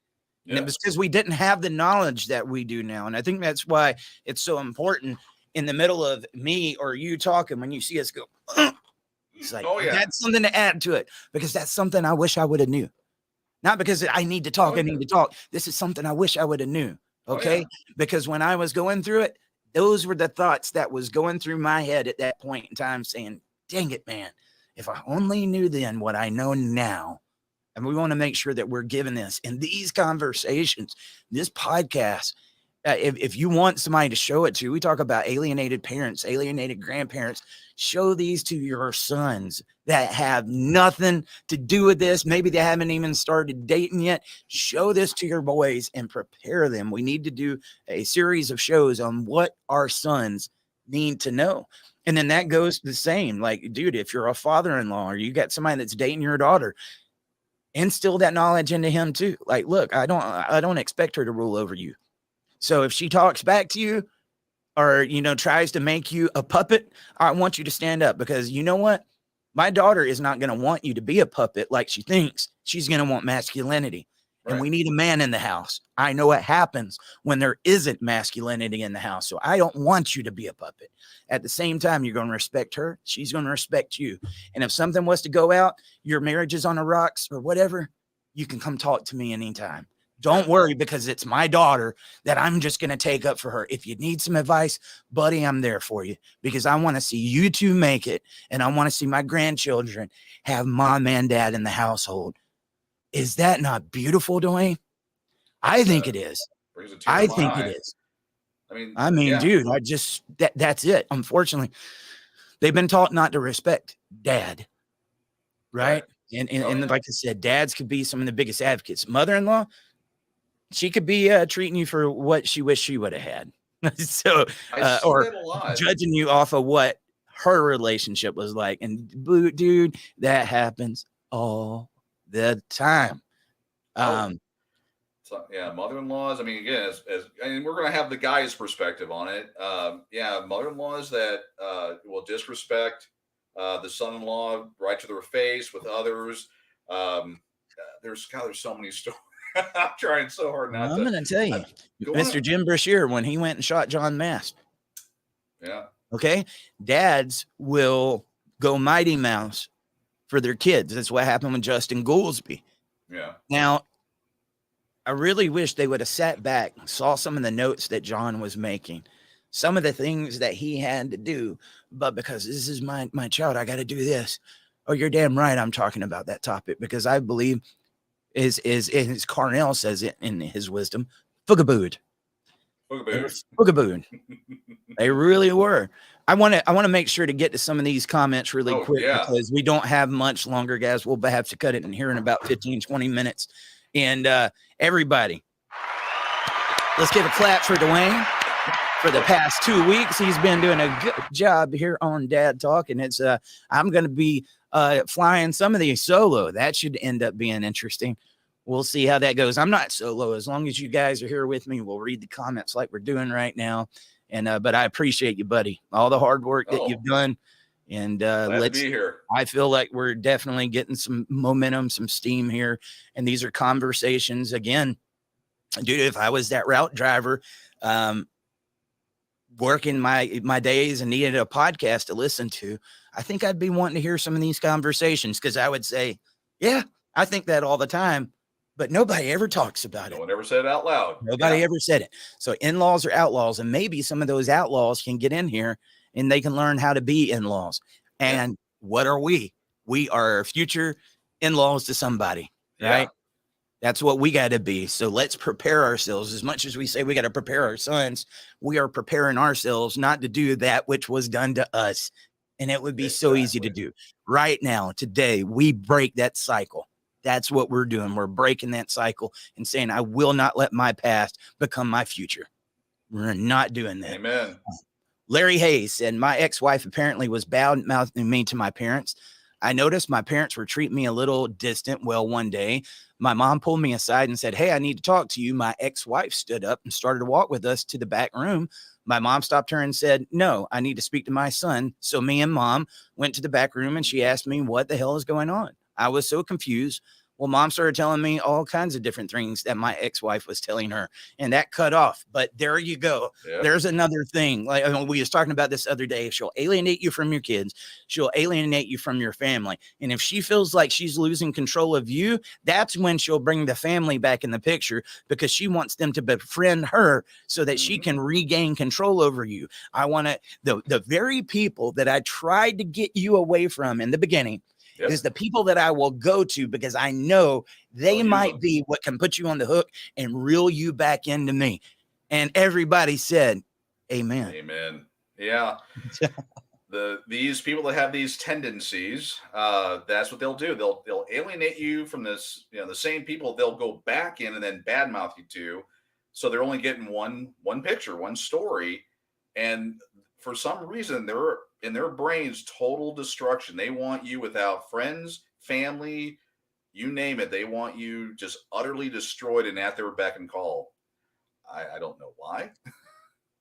And it was because we didn't have the knowledge that we do now. And I think that's why it's so important in the middle of me or you talking, when you see us go, it's like, that's something to add to it, because that's something I wish I would have knew. Not because I need to talk, I need to talk. This is something I wish I would have knew. Okay. Because when I was going through it, those were the thoughts that was going through my head at that point in time, saying, dang it, man, if I only knew then what I know now. And we want to make sure that we're giving this in these conversations, this podcast. If you want somebody to show it to, we talk about alienated parents, alienated grandparents. Show these to your sons that have nothing to do with this. Maybe they haven't even started dating yet. Show this to your boys and prepare them. We need to do a series of shows on what our sons need to know. And then that goes the same. Like, dude, if you're a father-in-law or you got somebody that's dating your daughter, instill that knowledge into him too. Like, look, I don't expect her to rule over you. So if she talks back to you or, tries to make you a puppet, I want you to stand up, because you know what? My daughter is not going to want you to be a puppet like she thinks. She's going to want masculinity. Right. And we need a man in the house. I know what happens when there isn't masculinity in the house. So I don't want you to be a puppet. At the same time, you're going to respect her. She's going to respect you. And if something was to go out, your marriage is on the rocks or whatever, you can come talk to me anytime. Don't worry, because it's my daughter that I'm just going to take up for her. If you need some advice, buddy, I'm there for you, because I want to see you two make it. And I want to see my grandchildren have mom and dad in the household. Is that not beautiful, Dwayne? I think it is. I think it is. I mean, dude, that's it. Unfortunately, they've been taught not to respect dad. Right. And like I said, dads could be some of the biggest advocates. Mother-in-law, she could be treating you for what she wished she would have had. So, or judging you off of what her relationship was like. And dude, that happens all the time. Mother-in-laws. I mean, again, and we're going to have the guy's perspective on it. Mother-in-laws that will disrespect the son-in-law right to their face with others. There's so many stories. I'm trying so hard not to. I'm going to tell you, Mr. Jim Brashear, when he went and shot John Mask. Yeah. Okay. Dads will go Mighty Mouse for their kids. That's what happened with Justin Goolsby. Yeah. Now, I really wish they would have sat back and saw some of the notes that John was making, some of the things that he had to do. But because this is my child, I got to do this. Oh, you're damn right. I'm talking about that topic, because I believe is Carnell says it in his wisdom, fugabooed. They really were. I want to make sure to get to some of these comments really quick, because we don't have much longer, guys. We'll have to cut it in here in about 15, 20 minutes. And everybody, let's give a clap for Dwayne. For the past 2 weeks, he's been doing a good job here on Dad Talk. And it's I'm going to be flying some of these solo. That should end up being interesting. We'll see how that goes. I'm not solo. As long as you guys are here with me, we'll read the comments like we're doing right now. And but I appreciate you, buddy. All the hard work that you've done. And Glad to be here. I feel like we're definitely getting some momentum, some steam here. And these are conversations again, dude. If I was that route driver, working my days and needed a podcast to listen to, I think I'd be wanting to hear some of these conversations, because I would say, yeah, I think that all the time, but nobody ever talks about it. No one ever said it out loud. Nobody ever said it. So in-laws are outlaws, and maybe some of those outlaws can get in here and they can learn how to be in-laws. And what are we? We are future in-laws to somebody, right? That's what we got to be. So let's prepare ourselves. As much as we say we got to prepare our sons, we are preparing ourselves not to do that which was done to us. And it would be so easy to do. Right now, today, we break that cycle. That's what we're doing. We're breaking that cycle and saying, I will not let my past become my future. We're not doing that. Amen. Larry Hayes said, my ex-wife apparently was bad-mouthing me to my parents. I noticed my parents were treating me a little distant. Well, one day, my mom pulled me aside and said, hey, I need to talk to you. My ex-wife stood up and started to walk with us to the back room. My mom stopped her and said, no, I need to speak to my son. So me and mom went to the back room, and she asked me what the hell is going on. I was so confused. Well, mom started telling me all kinds of different things that my ex-wife was telling her, and that cut off. But there you go. Yep. There's another thing. Like we was talking about this other day. She'll alienate you from your kids. She'll alienate you from your family. And if she feels like she's losing control of you, that's when she'll bring the family back in the picture, because she wants them to befriend her so that she can regain control over you. I want to, the very people that I tried to get you away from in the beginning, is the people that I will go to, because I know they might be what can put you on the hook and reel you back into me. And everybody said, amen. Amen. Yeah. These people that have these tendencies, that's what they'll do. They'll alienate you from this, the same people they'll go back in and then badmouth you to. So they're only getting one picture, one story. And for some reason, they're in their brains, total destruction. They want you without friends, family, you name it. They want you just utterly destroyed and at their beck and call. I don't know why,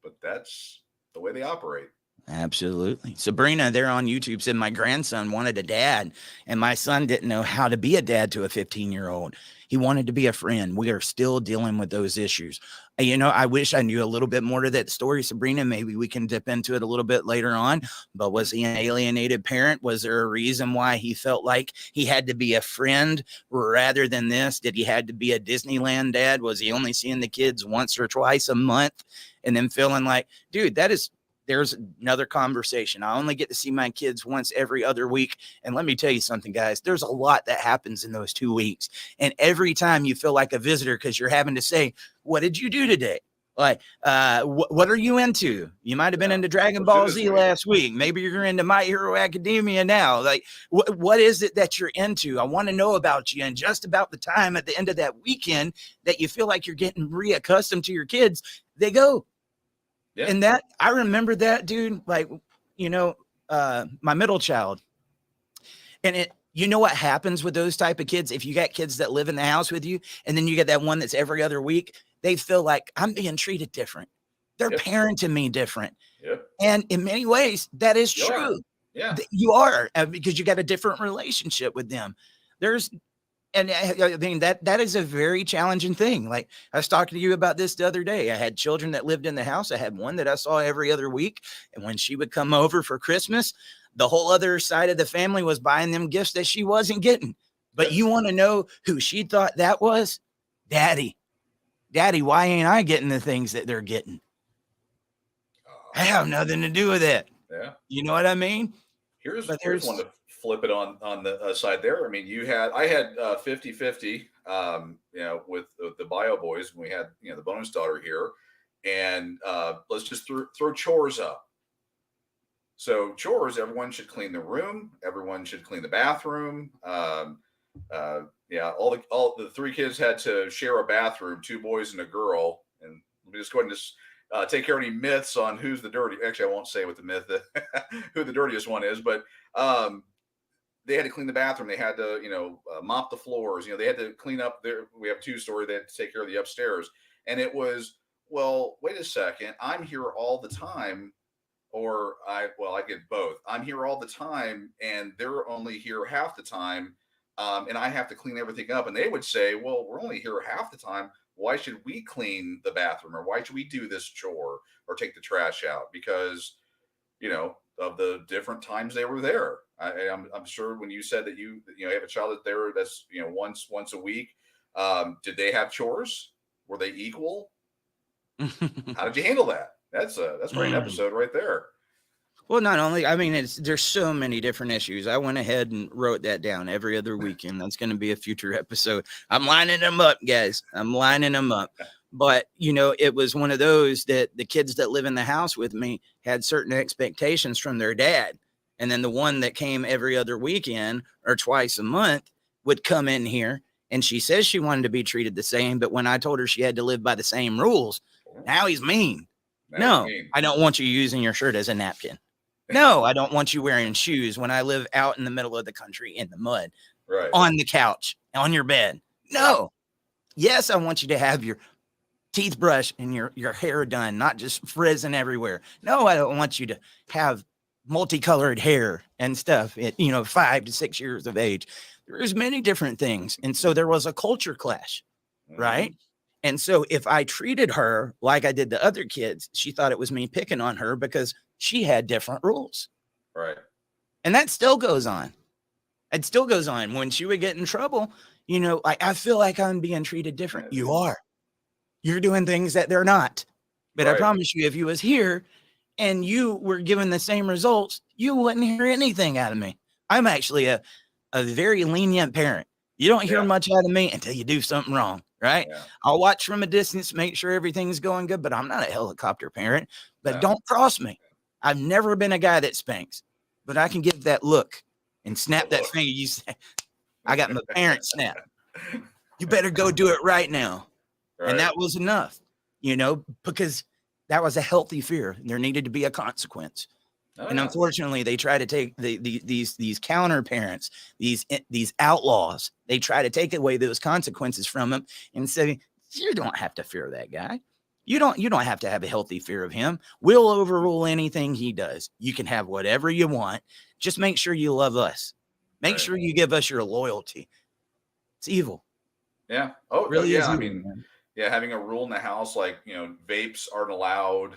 but that's the way they operate. Absolutely. Sabrina there on YouTube said, my grandson wanted a dad, and my son didn't know how to be a dad to a 15-year-old. He wanted to be a friend. We are still dealing with those issues. I wish I knew a little bit more to that story, Sabrina. Maybe we can dip into it a little bit later on. But was he an alienated parent? Was there a reason why he felt like he had to be a friend rather than this? Did he had to be a Disneyland dad? Was he only seeing the kids once or twice a month and then feeling like, dude, there's another conversation. I only get to see my kids once every other week. And let me tell you something, guys, there's a lot that happens in those 2 weeks. And every time you feel like a visitor, because you're having to say, what did you do today? Like, what are you into? You might've been into Dragon Ball Z last week. Maybe you're into My Hero Academia now. Like, what is it that you're into? I want to know about you. And just about the time at the end of that weekend that you feel like you're getting reaccustomed to your kids, they go. Yeah. And that, I remember that, dude, like, my middle child. And what happens with those type of kids? If you got kids that live in the house with you, and then you get that one that's every other week, they feel like I'm being treated different. They're parenting me different. Yep. And in many ways, that is true. Yeah. You are, because you got a different relationship with them. And I mean, that is a very challenging thing. Like, I was talking to you about this the other day. I had children that lived in the house. I had one that I saw every other week. And when she would come over for Christmas, the whole other side of the family was buying them gifts that she wasn't getting. But you want to know who she thought that was? Daddy. Daddy, why ain't I getting the things that they're getting? I have nothing to do with it. Yeah. You know what I mean? Here's one to flip it on the side there. I mean, I had 50-50, with the bio boys, and we had, the bonus daughter here, and let's just throw chores up. So chores, everyone should clean the room. Everyone should clean the bathroom. All the 3 kids had to share a bathroom, 2 boys and a girl. And let me just go ahead and take care of any myths on who's the dirty. Actually, I won't say what the myth, who the dirtiest one is, but they had to clean the bathroom. They had to, mop the floors. They had to clean up there. We have 2-story. They had to take care of the upstairs. And it was, well, wait a second. I'm here all the time. or I get both. I'm here all the time and they're only here half the time. And I have to clean everything up. And they would say, well, we're only here half the time. Why should we clean the bathroom, or why should we do this chore or take the trash out? Because, of the different times they were there. I'm sure when you said that you have a child that's once a week, did they have chores? Were they equal? How did you handle that? That's probably an episode right there. Well, not only, I mean, there's so many different issues. I went ahead and wrote that down every other weekend. That's going to be a future episode. I'm lining them up, guys. I'm lining them up. But, it was one of those that the kids that live in the house with me had certain expectations from their dad. And then the one that came every other weekend or twice a month would come in here. And she says she wanted to be treated the same. But when I told her she had to live by the same rules, now he's mean. No, I don't want you using your shirt as a napkin. No, I don't want you wearing shoes when I live out in the middle of the country in the mud, right, on the couch, on your bed. No. Yes, I want you to have your teeth brushed and your hair done, not just frizzing everywhere. No, I don't want you to have multicolored hair and stuff at 5 to 6 years of age. There's many different things. And so there was a culture clash, right? And so if I treated her like I did the other kids, she thought it was me picking on her because she had different rules. Right. And that still goes on. It still goes on. When she would get in trouble, I feel like I'm being treated different. You are. You're doing things that they're not. But right. I promise you, if you was here and you were given the same results, you wouldn't hear anything out of me. I'm actually a very lenient parent. You don't hear much out of me until you do something wrong, right? Yeah. I'll watch from a distance, make sure everything's going good, but I'm not a helicopter parent. But don't cross me. I've never been a guy that spanks, but I can give that look and snap that finger. You say, I got my parent snap. You better go do it right now. Right. And that was enough, because that was a healthy fear. There needed to be a consequence. And unfortunately, they try to take these counter parents, these outlaws. They try to take away those consequences from them and say, you don't have to fear that guy. You don't have to have a healthy fear of him. We'll overrule anything he does. You can have whatever you want. Just make sure you love us. Make sure you give us your loyalty. It's evil. Yeah. Oh, really? Yeah. I mean, having a rule in the house like vapes aren't allowed.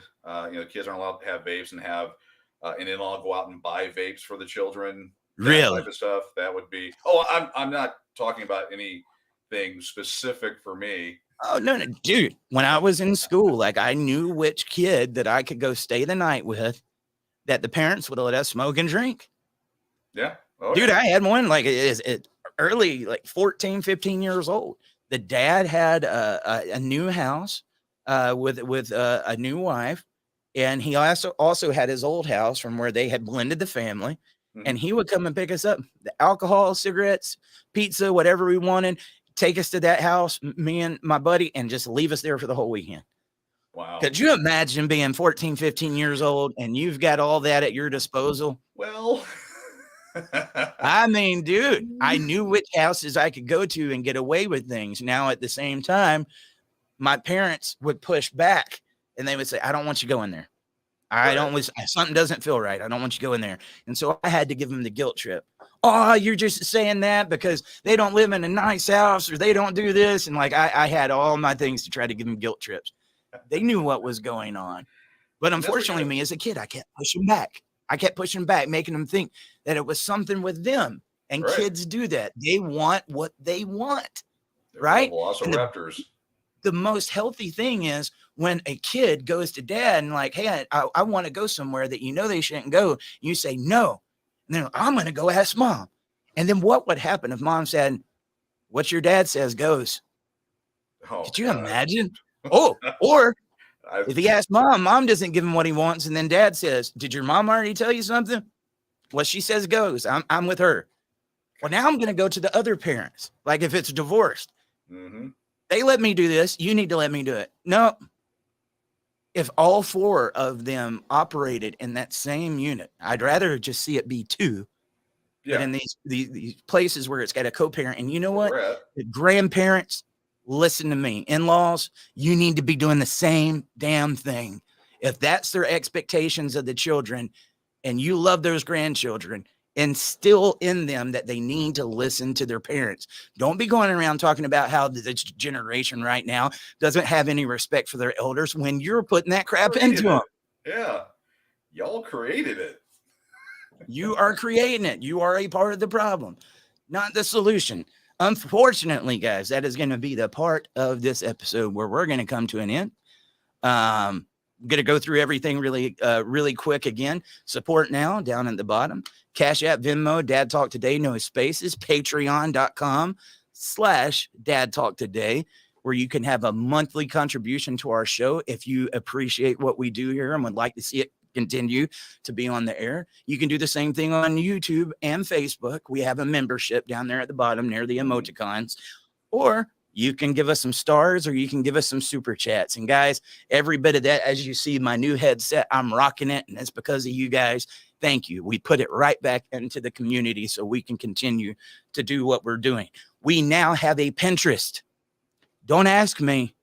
Kids aren't allowed to have vapes and have an in-law go out and buy vapes for the children. Really? Type of stuff. That would be. Oh, I'm not talking about anything specific for me. Oh, no, dude. When I was in school, I knew which kid that I could go stay the night with that the parents would let us smoke and drink. Yeah. Oh, dude, I had one early, 14, 15 years old. The dad had a new house with a new wife. And he also had his old house from where they had blended the family. Mm-hmm. And he would come and pick us up. The alcohol, cigarettes, pizza, whatever we wanted. Take us to that house, me and my buddy, and just leave us there for the whole weekend. Wow. Could you imagine being 14, 15 years old and you've got all that at your disposal? Well, I mean, dude, I knew which houses I could go to and get away with things. Now, at the same time, my parents would push back and they would say, I don't want you going there. Something doesn't feel right. I don't want you going there. And so I had to give them the guilt trip. Oh, you're just saying that because they don't live in a nice house or they don't do this. And I had all my things to try to give them guilt trips. They knew what was going on. But unfortunately, me as a kid, I kept pushing back. Making them think that it was something with them. And kids do that. They want what they want. They're right? Velociraptors. The most healthy thing is when a kid goes to dad and hey, I want to go somewhere that they shouldn't go. You say no. And then I'm going to go ask mom. And then what would happen if mom said, what your dad says goes? Oh, could you imagine? Or if he asks mom doesn't give him what he wants. And then dad says, did your mom already tell you something? What she says goes. I'm with her. Well, now I'm going to go to the other parents. Like if it's divorced, they let me do this. You need to let me do it. No. If all four of them operated in that same unit, I'd rather just see it be two. Yeah. But in these places where it's got a co-parent, and you know what? The grandparents, listen to me. In-laws, you need to be doing the same damn thing. If that's their expectations of the children and you love those grandchildren, instill in them that they need to listen to their parents. Don't be going around talking about how this generation right now doesn't have any respect for their elders when you're putting that crap into them. Yeah. Y'all created it. You are creating it. You are a part of the problem, not the solution. Unfortunately, guys, that is going to be the part of this episode where we're going to come to an end. I'm going to go through everything really quick again. Support now down at the bottom. Cash App, Venmo, Dad Talk Today, no spaces. Patreon.com/Dad Talk Today, where you can have a monthly contribution to our show if you appreciate what we do here and would like to see it continue to be on the air. You can do the same thing on YouTube and Facebook. We have a membership down there at the bottom near the emoticons, or you can give us some stars, or you can give us some super chats. And guys, every bit of that, as you see my new headset, I'm rocking it, and it's because of you guys. Thank you. We put it right back into the community so we can continue to do what we're doing. We now have a Pinterest. Don't ask me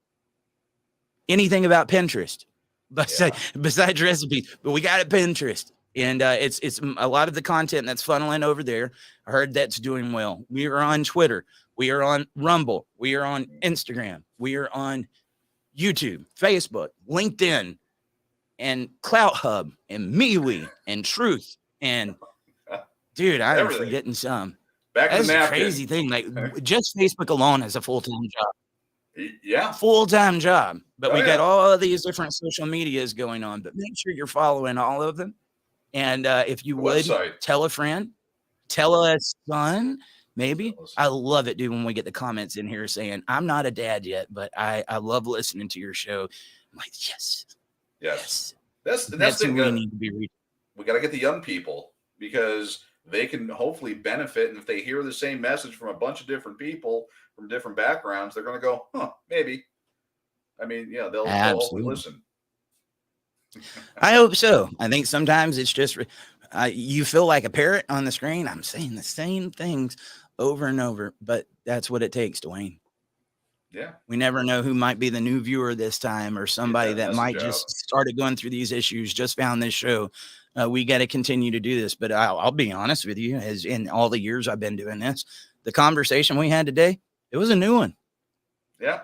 anything about Pinterest besides recipes, but we got a Pinterest, and it's a lot of the content that's funneling over there. I heard that's doing well. We are on Twitter. We are on Rumble. We are on Instagram. We are on YouTube, Facebook, LinkedIn, and Clout Hub, and MeWe, and Truth. And dude, I am forgetting some. That's a crazy thing. Like just Facebook alone is a full-time job. Yeah. Full-time job. But we got all of these different social medias going on. But make sure you're following all of them. And if you would, tell a friend, tell a son. Maybe. I love it, dude, when we get the comments in here saying, I'm not a dad yet, but I love listening to your show. I'm like, yes. That's who we need to be reaching. We got to get the young people, because they can hopefully benefit. And if they hear the same message from a bunch of different people from different backgrounds, they're going to go, maybe. I mean, yeah, they'll hopefully listen. I hope so. I think sometimes it's just you feel like a parrot on the screen. I'm saying the same things over and over, but that's what it takes, Dwayne. Yeah. We never know who might be the new viewer this time, or somebody that might just started going through these issues, just found this show. We got to continue to do this. But I'll be honest with you, as in all the years I've been doing this, the conversation we had today, it was a new one. Yeah.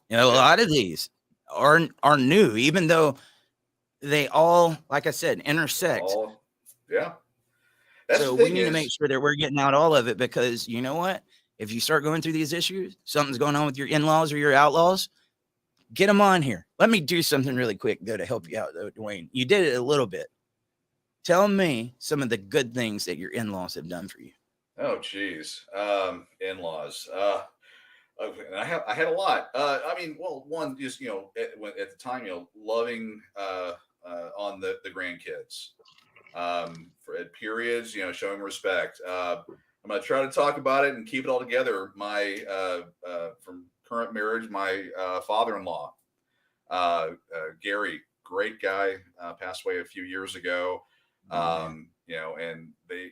You know, a lot of these are new, even though they all, like I said, intersect. Yeah. So we need to make sure that we're getting out all of it, because you know what? If you start going through these issues, something's going on with your in-laws or your outlaws, get them on here. Let me do something really quick, though, to help you out, though, Dwayne. You did it a little bit. Tell me some of the good things that your in-laws have done for you. Oh, geez. In-laws. Okay. And I had a lot. I mean, well, one just, at the time, loving on the grandkids. At periods, showing respect. I'm going to try to talk about it and keep it all together. My from current marriage, my father-in-law, Gary, great guy, passed away a few years ago. And they,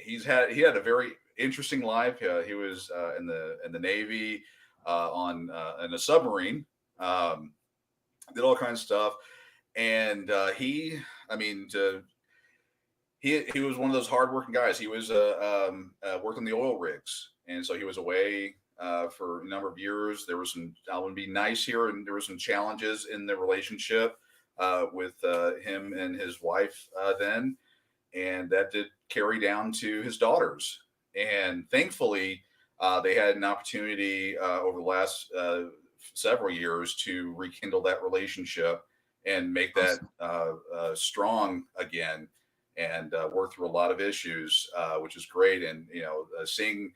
he had a very interesting life. He was in the Navy, in a submarine, did all kinds of stuff, and he was one of those hardworking guys. He was worked on the oil rigs, and so he was away for a number of years. There was some, I would be nice here, and there were some challenges in the relationship with him and his wife then, and that did carry down to his daughters. And thankfully, they had an opportunity over the last several years to rekindle that relationship and make that strong again, and work through a lot of issues, which is great. And seeing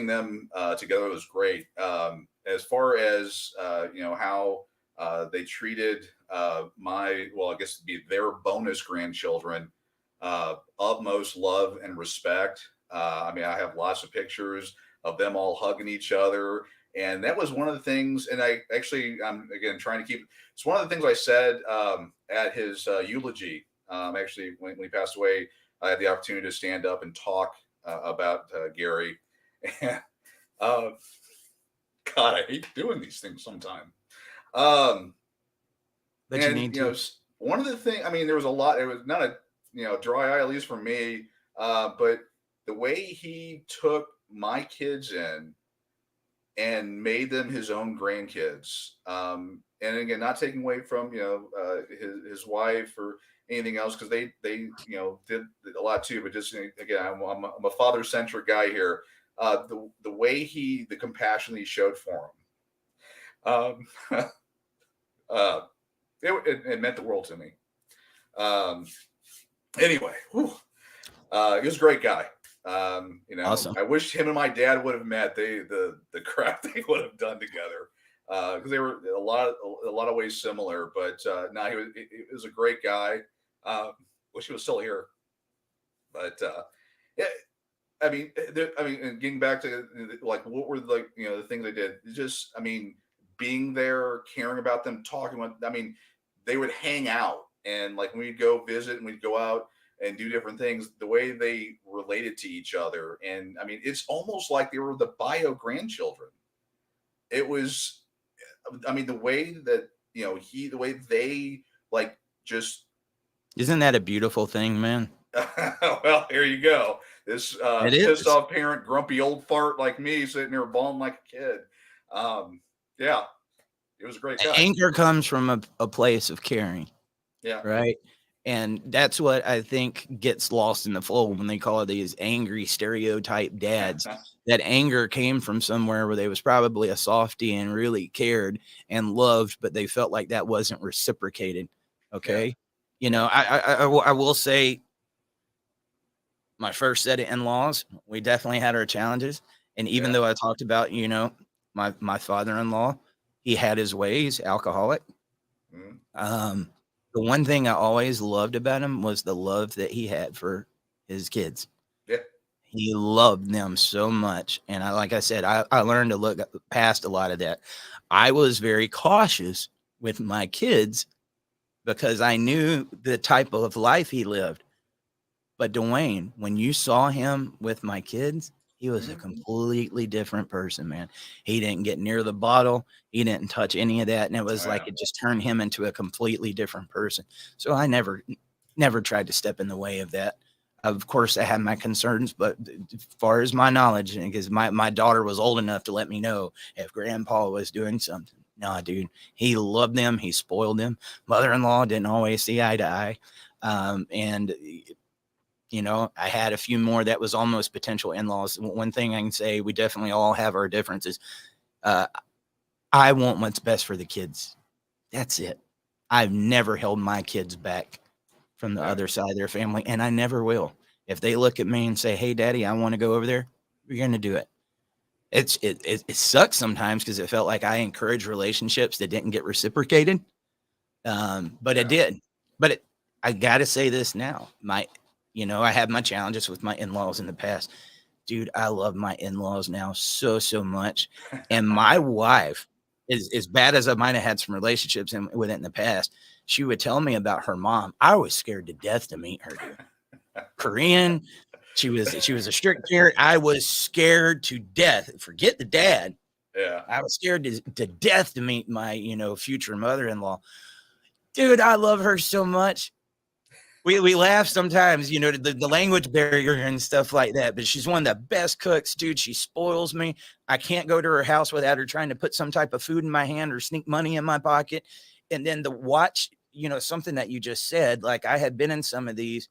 them together was great. As far as how they treated I guess it'd be their bonus grandchildren, utmost love and respect. I have lots of pictures of them all hugging each other. And that was one of the things, and I'm again trying to keep, it's one of the things I said at his eulogy. Actually, when he passed away, I had the opportunity to stand up and talk about Gary. And God, I hate doing these things sometimes. But you need to. One of the things, I mean, there was a lot. It was not a dry eye, at least for me. But the way he took my kids in and made them his own grandkids. And again, not taking away from his wife or anything else, because they did a lot too. But just again, I'm a father centric guy here. The way the compassion he showed for him, it meant the world to me. Anyway, he was a great guy. Awesome. I wish him and my dad would have met. The crap they would have done together, because they were a lot of ways similar. But he was a great guy. Wish he was still here. But yeah, I mean, and getting back to like what were the things they did. Just being there, caring about them, talking about. They would hang out, and like when we'd go visit and we'd go out and do different things, the way they related to each other. And it's almost like they were the bio grandchildren. It was, the way that, the way they like just. Isn't that a beautiful thing, man? Well, here you go. This pissed off parent, grumpy old fart like me sitting there bawling like a kid. Yeah, it was a great guy. Anger comes from a place of caring. Yeah. Right. And that's what I think gets lost in the fold when they call these angry stereotype dads. That anger came from somewhere where they was probably a softie and really cared and loved, but they felt like that wasn't reciprocated. Okay. Yeah. I will say my first set of in-laws, we definitely had our challenges. And even though I talked about, my father-in-law, he had his ways, alcoholic. The one thing I always loved about him was the love that he had for his kids. Yeah. He loved them so much. And like I said, I learned to look past a lot of that. I was very cautious with my kids because I knew the type of life he lived. But Dwayne, when you saw him with my kids, he was a completely different person, man. He didn't get near the bottle. He didn't touch any of that. And it was like it just turned him into a completely different person. So I never tried to step in the way of that. Of course, I had my concerns, but as far as my knowledge, because my daughter was old enough to let me know if Grandpa was doing something. No, dude, he loved them. He spoiled them. Mother-in-law didn't always see eye to eye. And I had a few more that was almost potential in-laws. One thing I can say, we definitely all have our differences. I want what's best for the kids. That's it. I've never held my kids back from the other side of their family, and I never will. If they look at me and say, "Hey, Daddy, I want to go over there," we're going to do it. It sucks sometimes because it felt like I encouraged relationships that didn't get reciprocated. But it did. But I got to say this now. I had my challenges with my in-laws in the past. Dude, I love my in-laws now so much. And my wife, as bad as I might have had some relationships with it in the past, she would tell me about her mom. I was scared to death to meet her, dude. Korean. She was a strict parent. I was scared to death. Forget the dad. Yeah. I was scared to death to meet my, future mother-in-law. Dude, I love her so much. We laugh sometimes, the language barrier and stuff like that, but she's one of the best cooks, dude. She spoils me. I can't go to her house without her trying to put some type of food in my hand or sneak money in my pocket. And then to watch, something that you just said, like I had been in some of these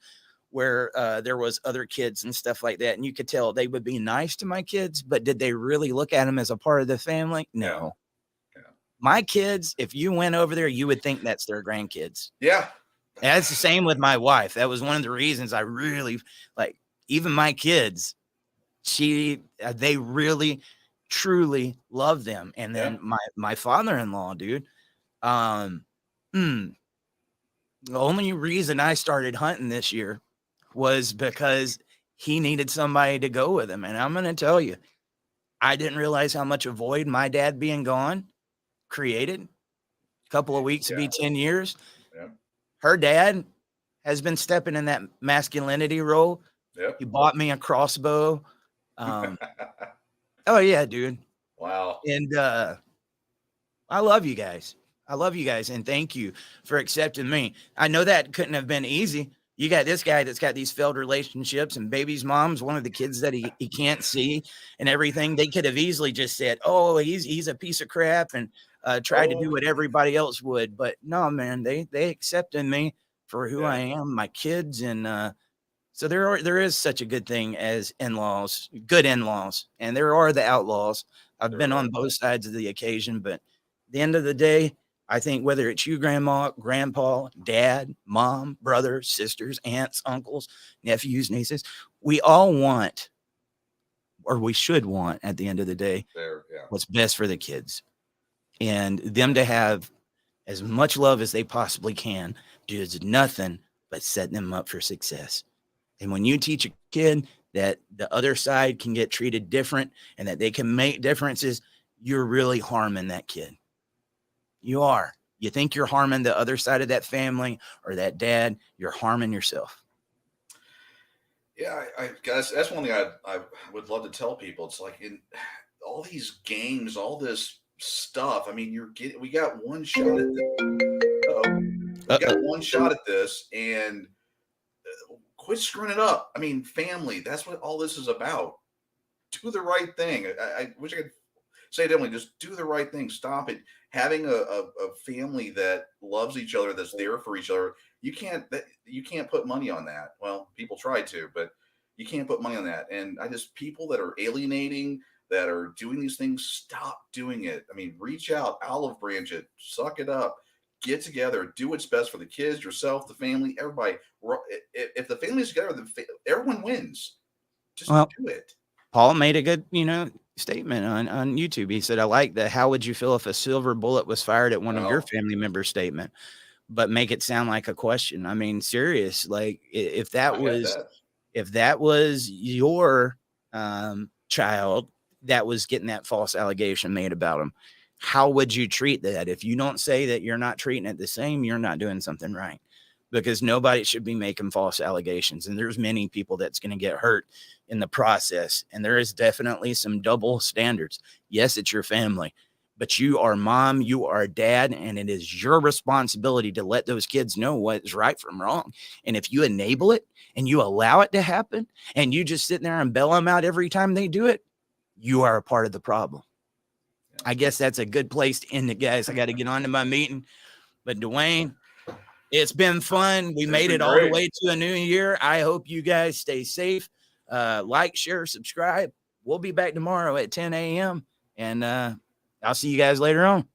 where there was other kids and stuff like that. And you could tell they would be nice to my kids, but did they really look at them as a part of the family? No. Yeah. My kids, if you went over there, you would think that's their grandkids. Yeah. And that's the same with my wife. That was one of the reasons I really even my kids, they really truly love them. And then my father-in-law, dude, the only reason I started hunting this year was because he needed somebody to go with him. And I'm going to tell you, I didn't realize how much a void my dad being gone created. A couple of weeks to be 10 years. Yeah. Her dad has been stepping in that masculinity role. Yep. He bought me a crossbow. Oh yeah, dude. Wow. And I love you guys. I love you guys, and thank you for accepting me. I know that couldn't have been easy. You got this guy that's got these failed relationships, and baby's mom's one of the kids that he can't see and everything. They could have easily just said, oh, he's a piece of crap, and tried to do what everybody else would. But no, man, they accepted me for who I am, my kids, and so there is such a good thing as in-laws, good in-laws, and there are the outlaws. I've been on both sides of the occasion, but at the end of the day, I think whether it's you, grandma, grandpa, dad, mom, brothers, sisters, aunts, uncles, nephews, nieces, we all want, or we should want at the end of the day, what's best for the kids, and them to have as much love as they possibly can does nothing but set them up for success. And when you teach a kid that the other side can get treated different and that they can make differences, you're really harming that kid. You are. You think you're harming the other side of that family or that dad, you're harming yourself. Yeah, guys, that's one thing I would love to tell people. It's like in all these games, all this stuff. I mean, we got one shot at this. We got one shot at this, and quit screwing it up. I mean, family, that's what all this is about. Do the right thing. I wish I could say it differently. Just do the right thing. Stop it. Having a family that loves each other, that's there for each other, you can't put money on that. Well, people try to, but you can't put money on that. And people that are alienating, that are doing these things, stop doing it. I mean, reach out, olive branch it, suck it up, get together, do what's best for the kids, yourself, the family, everybody. If the family's together, everyone wins. Just do it. Paul made a good, statement on YouTube. He said, I like that. How would you feel if a silver bullet was fired at one of your family members' statement, but make it sound like a question? I mean, serious. Like if that was your child that was getting that false allegation made about him, how would you treat that? If you don't say that you're not treating it the same, you're not doing something right, because nobody should be making false allegations. And there's many people that's going to get hurt in the process. And there is definitely some double standards. Yes, it's your family, but you are mom, you are dad, and it is your responsibility to let those kids know what is right from wrong. And if you enable it and you allow it to happen and you just sit there and bail them out every time they do it, you are a part of the problem. I guess that's a good place to end it, guys. I got to get on to my meeting. But Dwayne, it's been fun. We made it all the way to a new year. I hope you guys stay safe. Like, share, subscribe. We'll be back tomorrow at 10 a.m. And I'll see you guys later on.